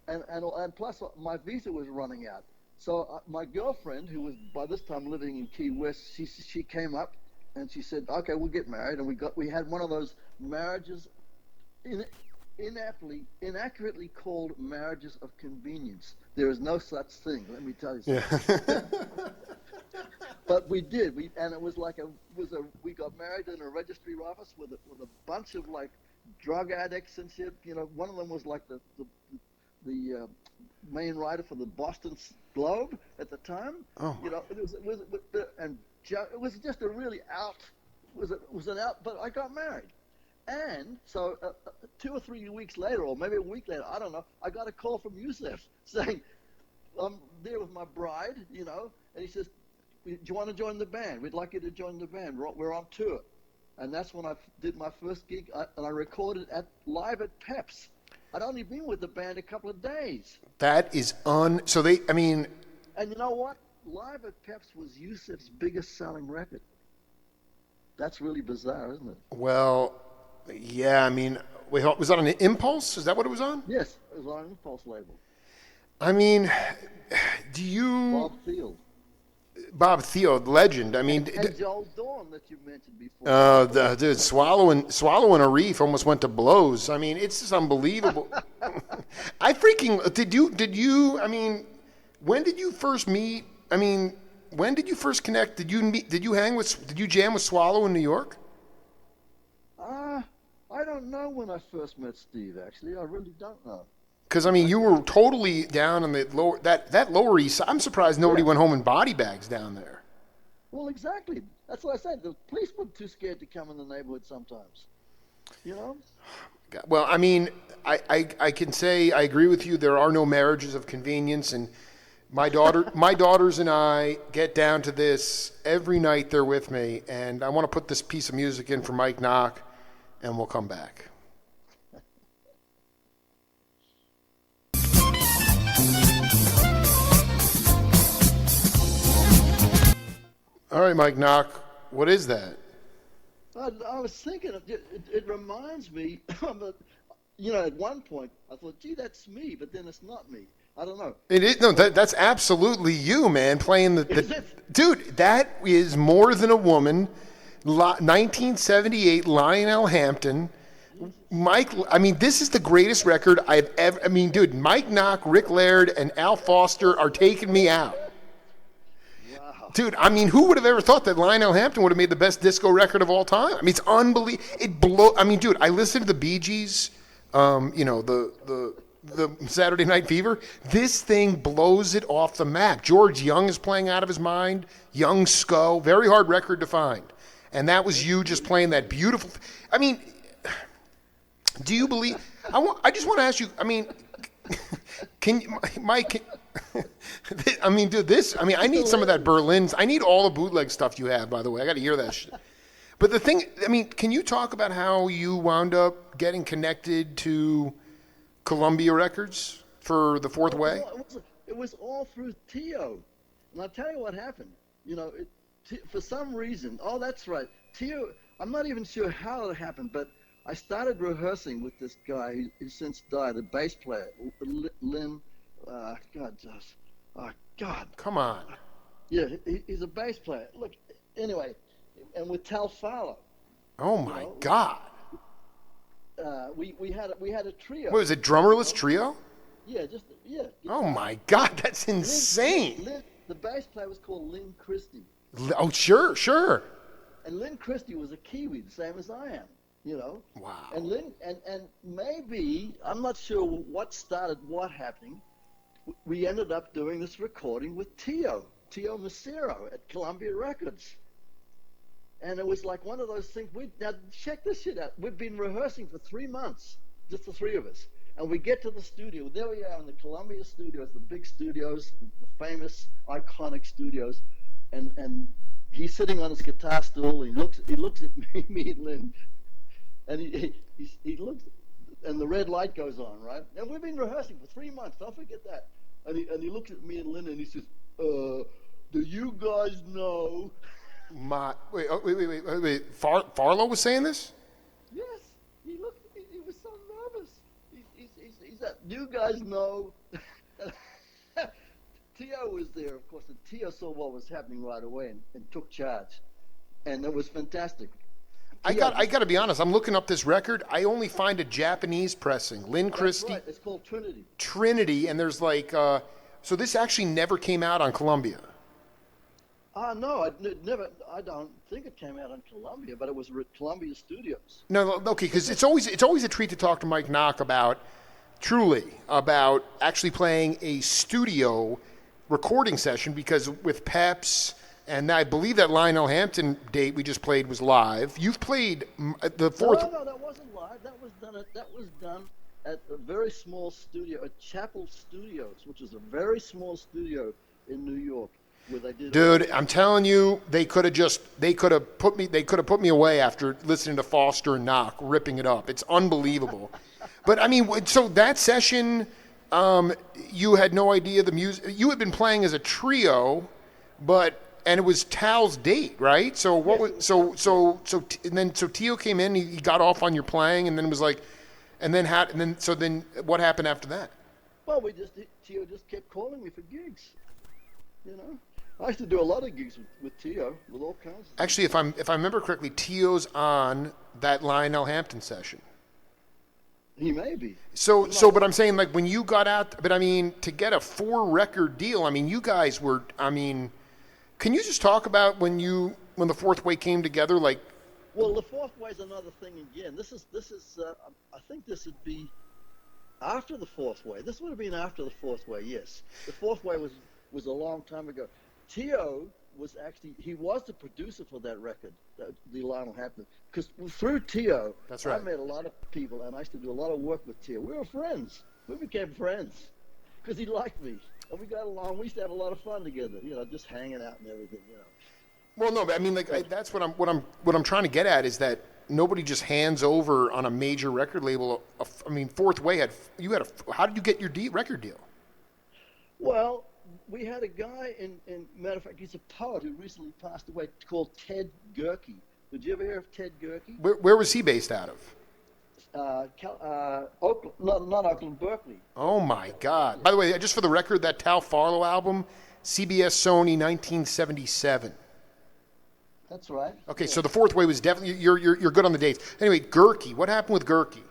And plus my visa was running out. So my girlfriend, who was by this time living in Key West, she came up and she said, "Okay, we'll get married." And we had one of those marriages, inaccurately called marriages of convenience. There is no such thing. Let me tell you something. Yeah. But we did. We got married in a registry office with a bunch of like drug addicts and shit. One of them was like the main writer for the Boston Globe at the time. Oh. It was just a really out. Was an out. But I got married, and so 2 or 3 weeks later, or maybe a week later, I don't know. I got a call from Yusef saying, "I'm there with my bride," and he says, "Do you want to join the band? We'd like you to join the band. We're on tour." And that's when I did my first gig, and I recorded live at Pep's. I'd only been with the band a couple of days. That is so they, I mean. And you know what? Live at Pep's was Yusef's biggest selling record. That's really bizarre, isn't it? Well, yeah, I mean, wait, was that on an Impulse? Is that what it was on? Yes, it was on an Impulse label. I mean, do you... Bob Thiel, legend. I mean... And Joel Dawn that you mentioned before. Dude, swallowing a reef almost went to blows. I mean, it's just unbelievable. Did you, I mean, when did you first meet, I mean, when did you first connect? Did you jam with Swallow in New York? I don't know when I first met Steve, actually. I really don't know. Because, I mean, you were totally down on the lower, that Lower East Side. I'm surprised nobody went home in body bags down there. Well, exactly. That's what I said. The police were too scared to come in the neighborhood sometimes. Well, I mean, I can say I agree with you. There are no marriages of convenience, and my daughters and I get down to this every night. They're with me, and I want to put this piece of music in for Mike Nock, and we'll come back. All right, Mike Nock, what is that? I was thinking, it reminds me of at one point I thought, gee, that's me, but then it's not me. I don't know. It is, no, that's absolutely you, man, playing dude, that is More Than a Woman, 1978, Lionel Hampton. Mike, I mean, this is the greatest record I've ever, I mean, dude, Mike Nock, Rick Laird, and Al Foster are taking me out. Dude, I mean, who would have ever thought that Lionel Hampton would have made the best disco record of all time? I mean, it's unbelievable. I mean, dude, I listened to the Bee Gees, the Saturday Night Fever. This thing blows it off the map. George Young is playing out of his mind. Young Sco, very hard record to find. And that was you just playing that beautiful. I mean, do you believe? I just want to ask you. I mean, Mike? I mean, dude, I need some of that Berlin's. I need all the bootleg stuff you have, by the way. I got to hear that shit. But the thing, I mean, can you talk about how you wound up getting connected to Columbia Records for The Fourth Way? It was all through Tio. And I'll tell you what happened. For some reason, that's right. Tio, I'm not even sure how it happened, but I started rehearsing with this guy who since died, a bass player, Lynn. God. Come on. Yeah, he's a bass player. Look, anyway, and with Tal Fowler. Oh my God. We had a trio. What was it, drummerless trio? Yeah, Oh my God, that's insane. The bass player was called Lynn Christie. Oh, sure. And Lynn Christie was a Kiwi, the same as I am. Wow. And and maybe, I'm not sure what started what happening. We ended up doing this recording with Tio Macero at Columbia Records. And it was like one of those things. Now, check this shit out. We've been rehearsing for 3 months, just the three of us. And we get to the studio. There we are in the Columbia studios, the big studios, the famous, iconic studios. And he's sitting on his guitar stool. He looks at me and Lynn. And he looks, and the red light goes on, right? And we've been rehearsing for 3 months. Don't forget that. And he looks at me and Lynn and he says, "Do you guys know?" Wait. Farlow was saying this? Yes. He looked. He was so nervous. He's that. "You guys know?" Tio was there, of course, and Tio saw what was happening right away and took charge, and it was fantastic. I got to be honest. I'm looking up this record. I only find a Japanese pressing. Lynn Christie. Right. It's called Trinity. Trinity, and there's like, so this actually never came out on Columbia. No, I don't think it came out on Columbia, but it was Columbia Studios. No, okay, because it's always a treat to talk to Mike Nock about actually playing a studio recording session, because with Peps, and I believe that Lionel Hampton date we just played was live. You've played the fourth. No, that wasn't live. That was done at a very small studio, at Chapel Studios, which is a very small studio in New York, where they did. Dude, I'm telling you, they could have put me away after listening to Foster and Nock ripping it up. It's unbelievable. But I mean, so that session, you had no idea the music. You had been playing as a trio, and it was Tal's date, right? So what was so Tio came in, he got off on your playing, and then was like, then what happened after that? Well, Tio just kept calling me for gigs. You know, I used to do a lot of gigs with Tio, with all kinds. Actually, if I remember correctly, Tio's on that Lionel Hampton session. He may be. But I'm saying, like, when you got out, but I mean, to get a 4-record deal, I mean, you guys were, I mean, can you just talk about when the Fourth Way came together, like? Well, the Fourth Way is another thing again. This is. I think this would be after the Fourth Way. This would have been after the Fourth Way. Yes, the Fourth Way was a long time ago. Tio was the producer for that record, the Lionel Hampton. Because through Tio, that's right, I met a lot of people, and I used to do a lot of work with Tio. We were friends. We became friends because he liked me, and we got along. We used to have a lot of fun together, just hanging out and everything, Well, no, but I mean, like, that's what I'm trying to get at is that nobody just hands over on a major record label. I mean, Fourth Way how did you get your record deal? Well, we had a guy matter of fact, he's a poet who recently passed away, called Ted Gerke. Did you ever hear of Ted Gerke? Where was he based out of? Oakland, not Oakland, Berkeley. Oh my God! By the way, just for the record, that Tal Farlow album, CBS Sony, 1977. That's right. Okay, so the Fourth Way was definitely you're good on the dates. Anyway, Gerke, what happened with Gerke?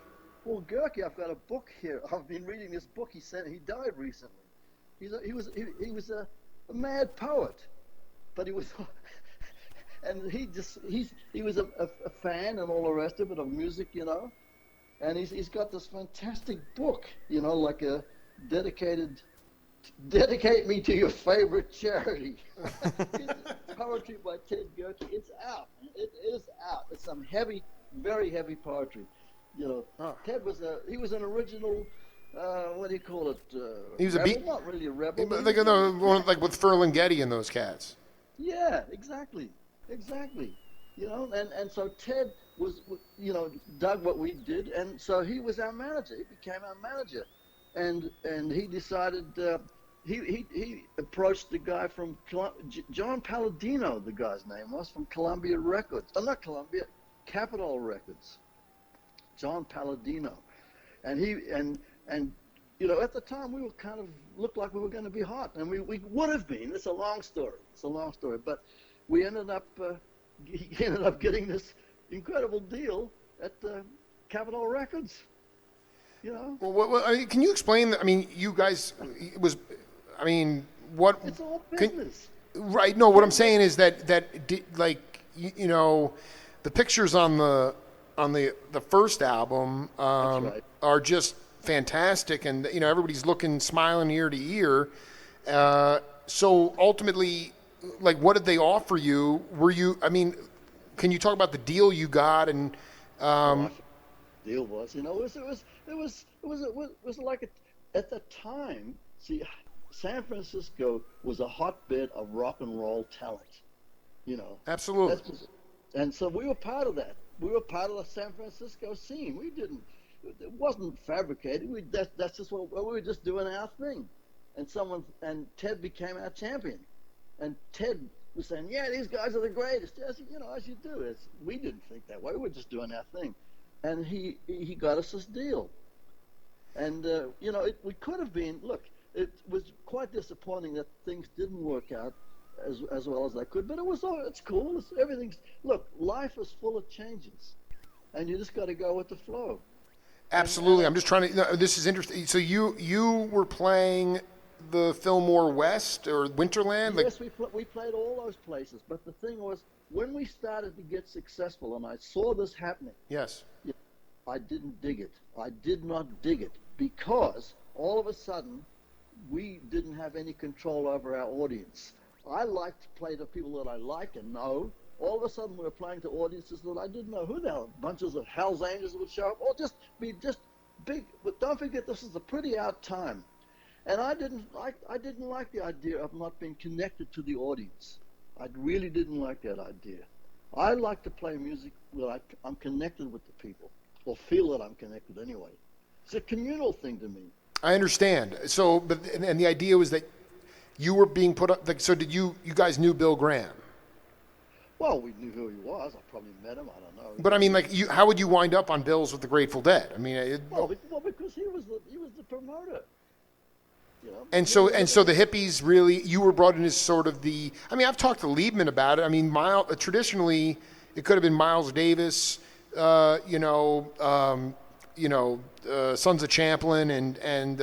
Well, Gerke, I've got a book here. I've been reading this book he sent. He died recently. He was a mad poet, but he was, and he was a fan and all the rest of it, of music, and he's got this fantastic book, like a dedicate me to your favorite charity. Poetry by Ted Gerke. It's out. It is out. It's some heavy, very heavy poetry. Ted was an original. What do you call it? He was rebel? Not really a rebel. Like with Ferlinghetti and those cats. Yeah, exactly. And so Ted was, dug what we did, and so he was our manager. He became our manager, and he decided he approached the guy from John Palladino. The guy's name was from Columbia Records. Oh, not Columbia, Capitol Records. John Palladino, and at the time we were kind of looked like we were going to be hot, and we would have been. It's a long story, but we ended up getting this incredible deal at Capitol Records. Well, can you explain? I mean, you guys, what? It's all business. Right. No, what I'm saying is that the pictures on the first album are just fantastic, and everybody's smiling ear to ear. So ultimately, like, what did they offer you? Can you talk about the deal you got? And deal was, it was like at the time. See, San Francisco was a hotbed of rock and roll talent. Absolutely. And so we were part of that. We were part of the San Francisco scene. it wasn't fabricated. That's just what we were just doing our thing. And Ted became our champion. And Ted was saying, yeah, these guys are the greatest. As you do. We didn't think that way. We were just doing our thing. And he got us this deal. And, we could have been, look, it was quite disappointing that things didn't work out as well as they could, but it's cool. Look, life is full of changes, and you just got to go with the flow. Absolutely. I'm just trying to, this is interesting. So you were playing the Fillmore West or Winterland? Yes, we played all those places, but the thing was, when we started to get successful, and I saw this happening. Yes. I didn't dig it. I did not dig it because all of a sudden we didn't have any control over our audience. I like to play to people that I like and know. All of a sudden we were playing to audiences that I didn't know who they were. Bunches of Hell's Angels would show up, or just be big. But don't forget, this is a pretty out time, and I didn't like the idea of not being connected to the audience. I really didn't like that idea. I like to play music where I'm connected with the people, or feel that I'm connected anyway. It's a communal thing to me. I understand. So, and the idea was that you were being put up. So, did you guys knew Bill Graham? Well, we knew who he was. I probably met him. I don't know. But I mean, how would you wind up on bills with the Grateful Dead? I mean, because he was the promoter. And so the hippies really, you were brought in as sort of the. I mean, I've talked to Liebman about it. I mean, traditionally, it could have been Miles Davis, Sons of Champlin, and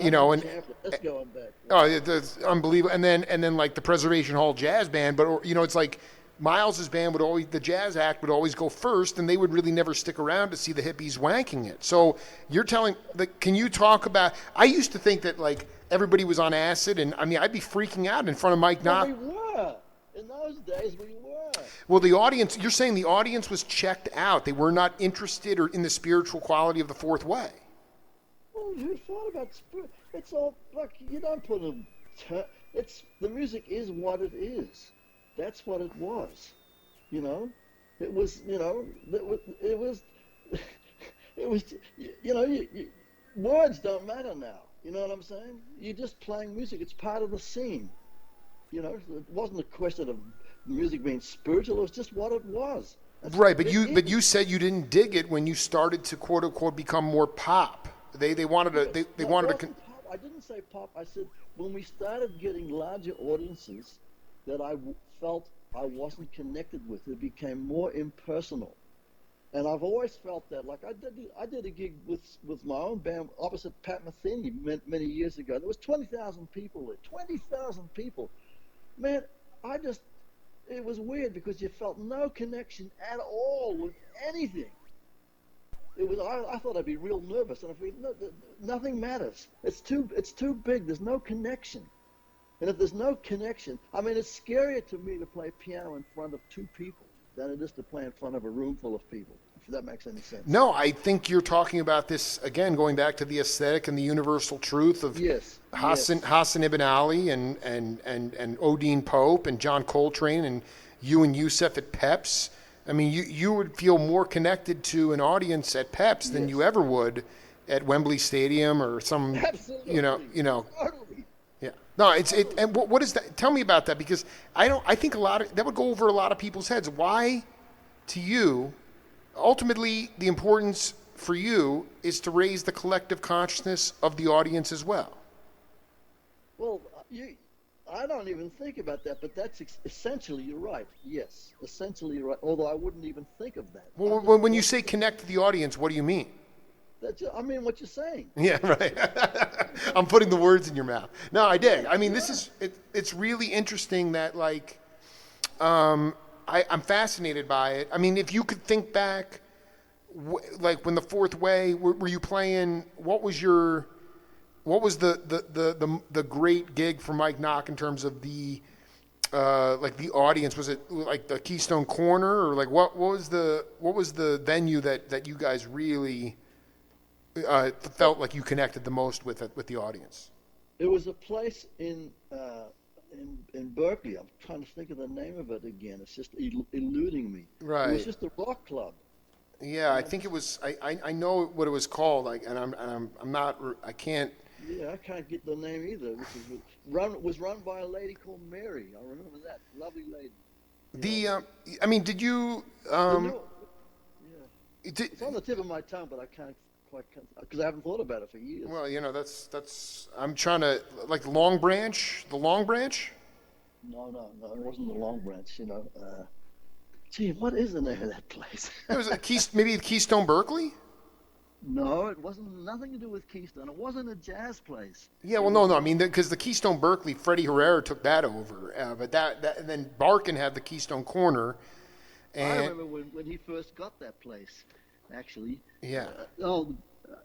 Let's go on back. Oh, it's unbelievable. And then like the Preservation Hall Jazz Band, but it's like Miles's band the jazz act would always go first, and they would really never stick around to see the hippies wanking it. So you're telling, can you talk about? I used to think that like everybody was on acid, and I mean I'd be freaking out in front of Mike Nock. We were in those days. We were. Well, the audience. You're saying the audience was checked out. They were not interested or in the spiritual quality of the Fourth Way. Well, who thought about spirit? It's all look. You don't put the music is what it is. That's what it was. It was. It was. Words don't matter now. You know what I'm saying? You're just playing music. It's part of the scene. It wasn't a question of music being spiritual. It was just what it was. Right, but you said you didn't dig it when you started to quote unquote become more pop. They wanted to. They wanted to. I didn't say pop. I said when we started getting larger audiences that I felt I wasn't connected with, it became more impersonal. And I've always felt that. Like I did a gig with my own band opposite Pat Metheny many years ago. There was 20,000 people there. 20,000 people. Man, it was weird because you felt no connection at all with anything. I thought I'd be real nervous, and nothing matters. It's too big. There's no connection, and if there's no connection, I mean, it's scarier to me to play piano in front of two people than it is to play in front of a room full of people. If that makes any sense. No, I think you're talking about this again, going back to the aesthetic and the universal truth of Hassan Ibn Ali and Odine Pope and John Coltrane and you and Yusef at Pep's. I mean, you would feel more connected to an audience at Pep's than you ever would at Wembley Stadium or some. Absolutely. Totally. Yeah. No, and what is that? Tell me about that, because I think that would go over a lot of people's heads. Why, to you, ultimately the importance for you is to raise the collective consciousness of the audience as well. Well, I don't even think about that, but that's essentially, you're right. Yes, essentially you're right, although I wouldn't even think of that. Well, when you say connect to the audience, what do you mean? I mean what you're saying. Yeah, right. I'm putting the words in your mouth. No, I dig. I mean, it's really interesting that, like, I'm fascinated by it. I mean, if you could think back, like when the Fourth Way, were you playing, what was the great gig for Mike Nock in terms of the like the audience? Was it like the Keystone Corner, or like what was the venue that you guys really felt like you connected the most with the audience? It was a place in Berkeley. I'm trying to think of the name of it again. It's just eluding me. Right. It was just a rock club, Yeah, And I think it was. I know what it was called. Like, and I'm not. I can't. yeah, I can't get the name either. Was run by a lady called Mary. I remember that lovely lady. You know, The. I mean, did you? the new. Yeah, Did, it's on the tip of my tongue, but I can't quite because I haven't thought about it for years. well, that's. I'm trying to like Long Branch. The Long Branch. No, no, no, it wasn't the Long Branch. Gee, what is the name of that place? It was maybe Keystone Berkeley. No, it wasn't nothing to do with Keystone. It wasn't a jazz place. Yeah, It well, was no. I mean, because the Keystone Berkeley, Freddie Herrera took that over, but and then Barkin had the Keystone Corner, I and remember when he first got that place, actually. yeah.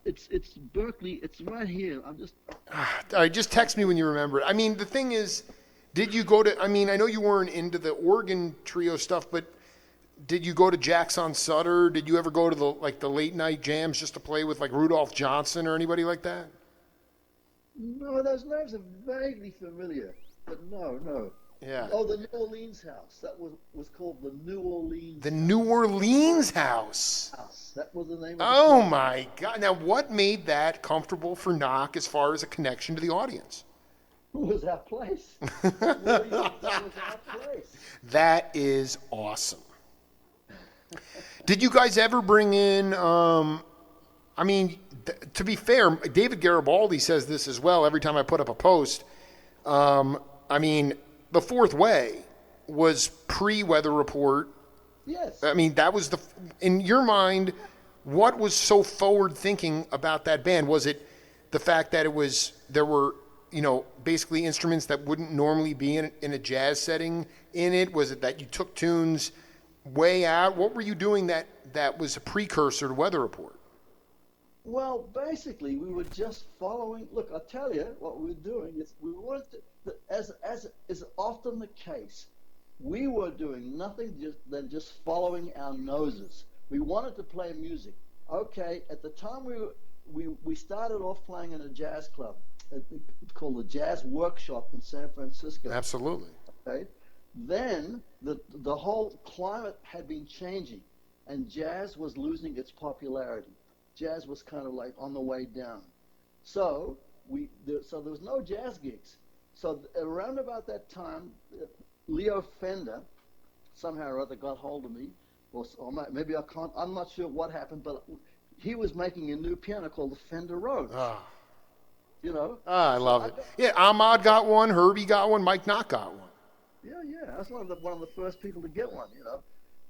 It's Berkeley. It's right here. I'm just. All right, just text me when you remember it. I mean, the thing is, did you go to? I mean, I know you weren't into the organ trio stuff, but did you go to Jackson Sutter? Did you ever go to the late night jams just to play with like Rudolph Johnson or anybody like that? No, those names are vaguely familiar, but no, no. Yeah. Oh, the New Orleans House. That was called the New Orleans The New Orleans House. House. That was the name of the Oh club. my God! Now, what made that comfortable for Nock as far as a connection to the audience? It was our place. That was our place. That is awesome. Did you guys ever bring in? I mean, to be fair, David Garibaldi says this as well. Every time I put up a post, I mean, the Fourth Way was pre-Weather Report. Yes. I mean, that was in your mind, what was so forward-thinking about that band? Was it the fact that there were, basically instruments that wouldn't normally be in a jazz setting in it? Was it that you took tunes way out? What were you doing that was a precursor to Weather Report? Well, basically, we were just following. Look, I'll tell you what we were doing is we weren't, as is often the case, we were doing nothing than just following our noses. We wanted to play music. Okay, at the time we started off playing in a jazz club. It's called the Jazz Workshop in San Francisco. Absolutely. Okay, then the whole climate had been changing, and jazz was losing its popularity. Jazz was kind of like on the way down. So there was no jazz gigs. So around about that time, Leo Fender somehow or other got hold of me, or maybe I can't. I'm not sure what happened, but he was making a new piano called the Fender Rhodes. I love it. Yeah, Ahmad got one, Herbie got one, Mike Nock got one. Yeah. That's one of the first people to get one.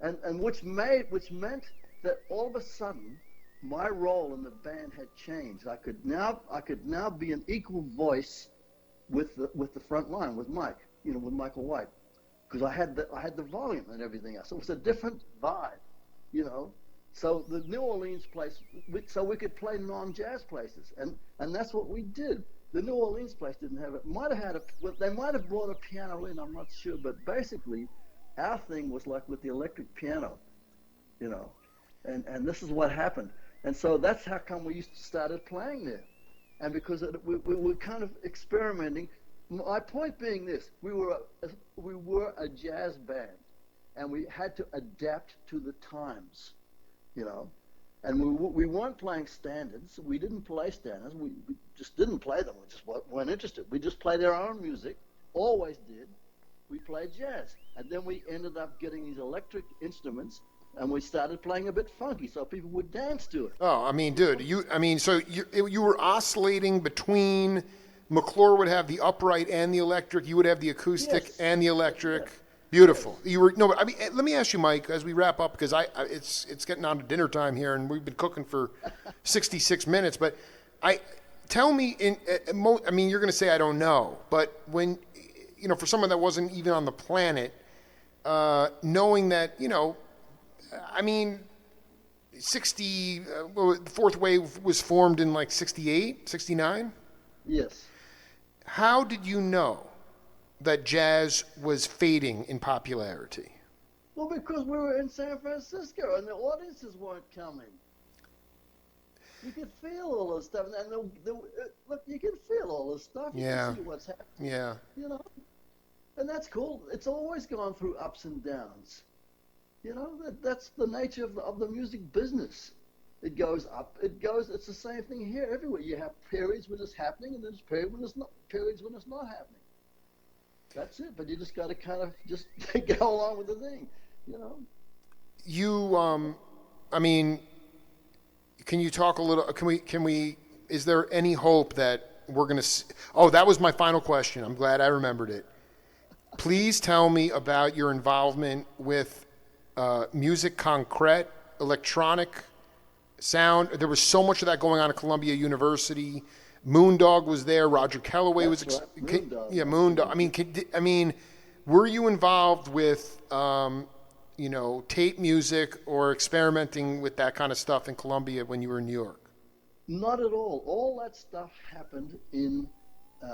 And which meant that all of a sudden my role in the band had changed. I could now be an equal voice with the front line with Mike, with Michael White, because I had the volume and everything else. So it was a different vibe, So the New Orleans place, so we could play non-jazz places, and that's what we did. The New Orleans place didn't have it. They might have brought a piano in. I'm not sure, but basically, our thing was like with the electric piano, and this is what happened. And so that's how come we started playing there. And because we were kind of experimenting. My point being this, we were a jazz band, and we had to adapt to the times, And we weren't playing standards. We didn't play standards. We just didn't play them. We just weren't interested. We just played our own music, always did. We played jazz. And then we ended up getting these electric instruments, and we started playing a bit funky, so people would dance to it. Oh, I mean, dude, so you were oscillating between. McClure would have the upright and the electric. You would have the acoustic and the electric. Yes. Beautiful. But I mean, let me ask you, Mike, as we wrap up, because it's getting on to dinner time here, and we've been cooking for 66 minutes. But tell me, I mean, you're going to say I don't know, but when for someone that wasn't even on the planet, knowing that I mean, the Fourth Wave was formed in like 68, 69? Yes. How did you know that jazz was fading in popularity? Well, because we were in San Francisco and the audiences weren't coming. You could feel all this stuff, and look, you can feel all this stuff. You can see what's happening. Yeah. And that's cool. It's always gone through ups and downs. You know, that's the nature of the music business. It goes up, it goes. It's the same thing here, everywhere. You have periods when it's happening, and there's periods when it's not happening. That's it. But you just got to kind of just go along with the thing, you know. I mean, can you talk a little? Can we? Is there any hope that we're going to? Oh, that was my final question. I'm glad I remembered it. Please tell me about your involvement with music concrete, electronic sound. There was so much of that going on at Columbia University. Moondog was there. Roger Kellaway was. That's right. Moondog. Yeah, Moondog. I mean, were you involved with, tape music or experimenting with that kind of stuff in Columbia when you were in New York? Not at all. All that stuff happened in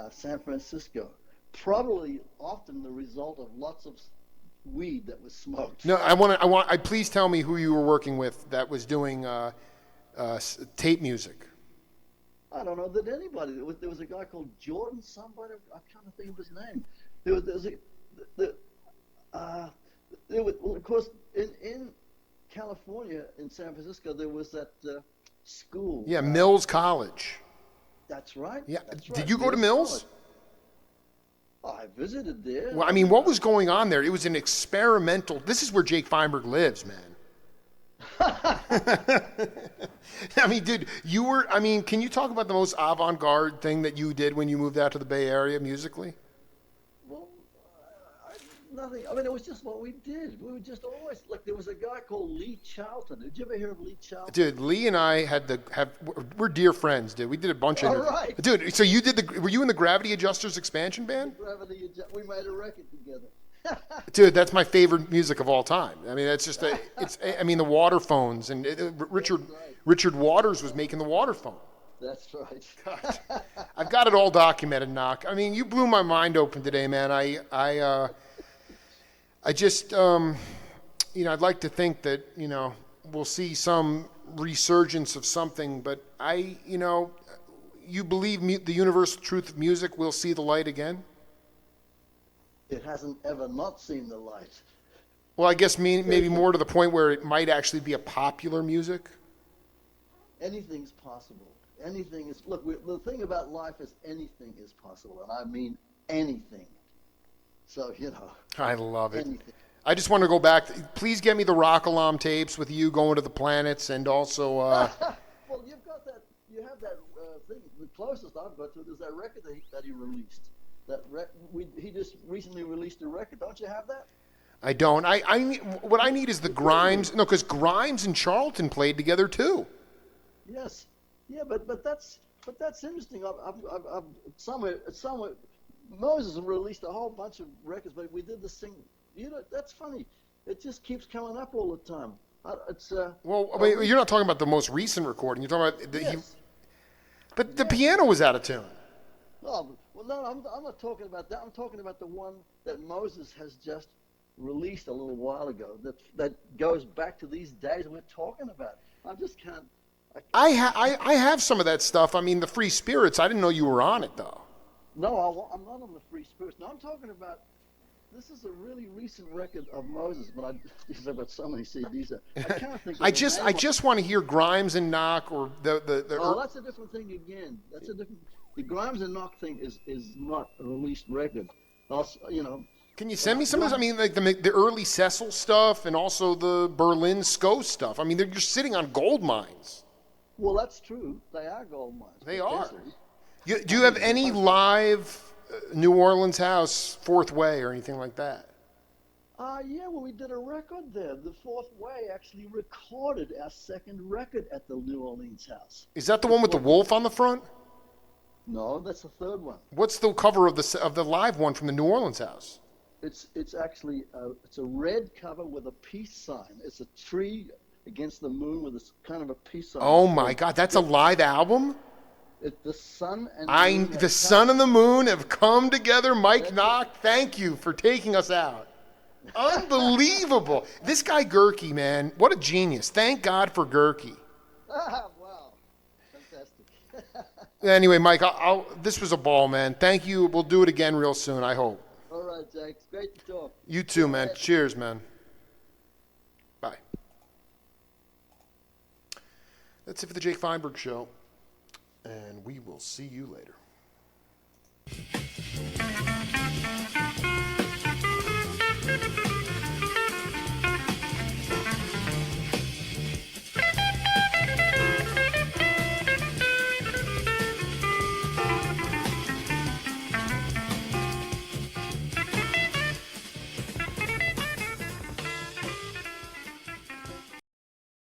San Francisco. Probably often the result of lots of weed that was smoked. No, please tell me who you were working with that was doing tape music. I don't know that anybody. There was a guy called Jordan. Somebody, I can't think of his name. Well, of course, in California, in San Francisco, there was that school. Yeah, Mills College. That's right. Yeah. That's right. Did you go to Mills? I visited there. Well, I mean, what was going on there? It was an experimental. This is where Jake Feinberg lives, man. I mean, dude, can you talk about the most avant-garde thing that you did when you moved out to the Bay Area musically? Well, nothing. I mean, it was just what we did. We were just always, like, there was a guy called Lee Charlton. Did you ever hear of Lee Charlton? Dude, Lee and I we're dear friends, dude. We did a bunch of. All right. Dude, so were you in the Gravity Adjusters expansion band? We made a record together. Dude, that's my favorite music of all time. I mean, that's just the Waterphones, and Richard Waters was making the Waterphone. That's right. God, I've got it all documented, Nock. I mean, you blew my mind open today, man. I just, I'd like to think that, we'll see some resurgence of something, but you believe the universal truth of music will see the light again? It hasn't ever not seen the light. Well, I guess maybe more to the point where it might actually be a popular music. Anything's possible. Anything is. Look, the thing about life is anything is possible, and I mean anything. So I love it. Anything. I just want to go back. Please get me the Rock Alarm tapes with you going to the planets, and also. Well, you've got that. You have that thing. The closest I've got to it is that record that he released. He just recently released a record. Don't you have that? I don't. What I need is the Grimes. No, because Grimes and Charlton played together too. Yes. Yeah, but that's interesting. I've somewhere Moses released a whole bunch of records, but we did this thing. That's funny. It just keeps coming up all the time. You're not talking about the most recent recording. You're talking about yes. But the piano was out of tune. Oh, well, no, I'm not talking about that. I'm talking about the one that Moses has just released a little while ago. That goes back to these days we're talking about. I just can't. I have some of that stuff. I mean, the Free Spirits. I didn't know you were on it though. No, I'm not on the Free Spirits. No, I'm talking about. This is a really recent record of Moses, but I've got so many CDs. I can't think. I just want to hear Grimes and Nock or the. Oh, that's a different thing again. That's a different. The Grimes and Nock thing is not a released record. Also, Can you send me some of this? I mean, like the early Cecil stuff and also the Berlin SCO stuff. I mean, they're just sitting on gold mines. Well, that's true. They are gold mines. They are. Do you have any live New Orleans House Fourth Way or anything like that? Yeah, well, we did a record there. The Fourth Way actually recorded our second record at the New Orleans House. Is that the one with the wolf on the front? No, that's the third one. What's the cover of the live one from the New Orleans House? It's actually it's a red cover with a peace sign. It's a tree against the moon with this kind of a peace sign. Oh my God, that's a live album? The sun and the sun and the moon have come together. Mike Nock, thank you for taking us out. Unbelievable. This guy Gerke, man, what a genius. Thank God for Gerke. Wow. Fantastic. Anyway, Mike, this was a ball, man. Thank you. We'll do it again real soon, I hope. All right, Jake. It's great to talk. You too, man. Cheers, man. That's it for the Jake Feinberg Show, and we will see you later.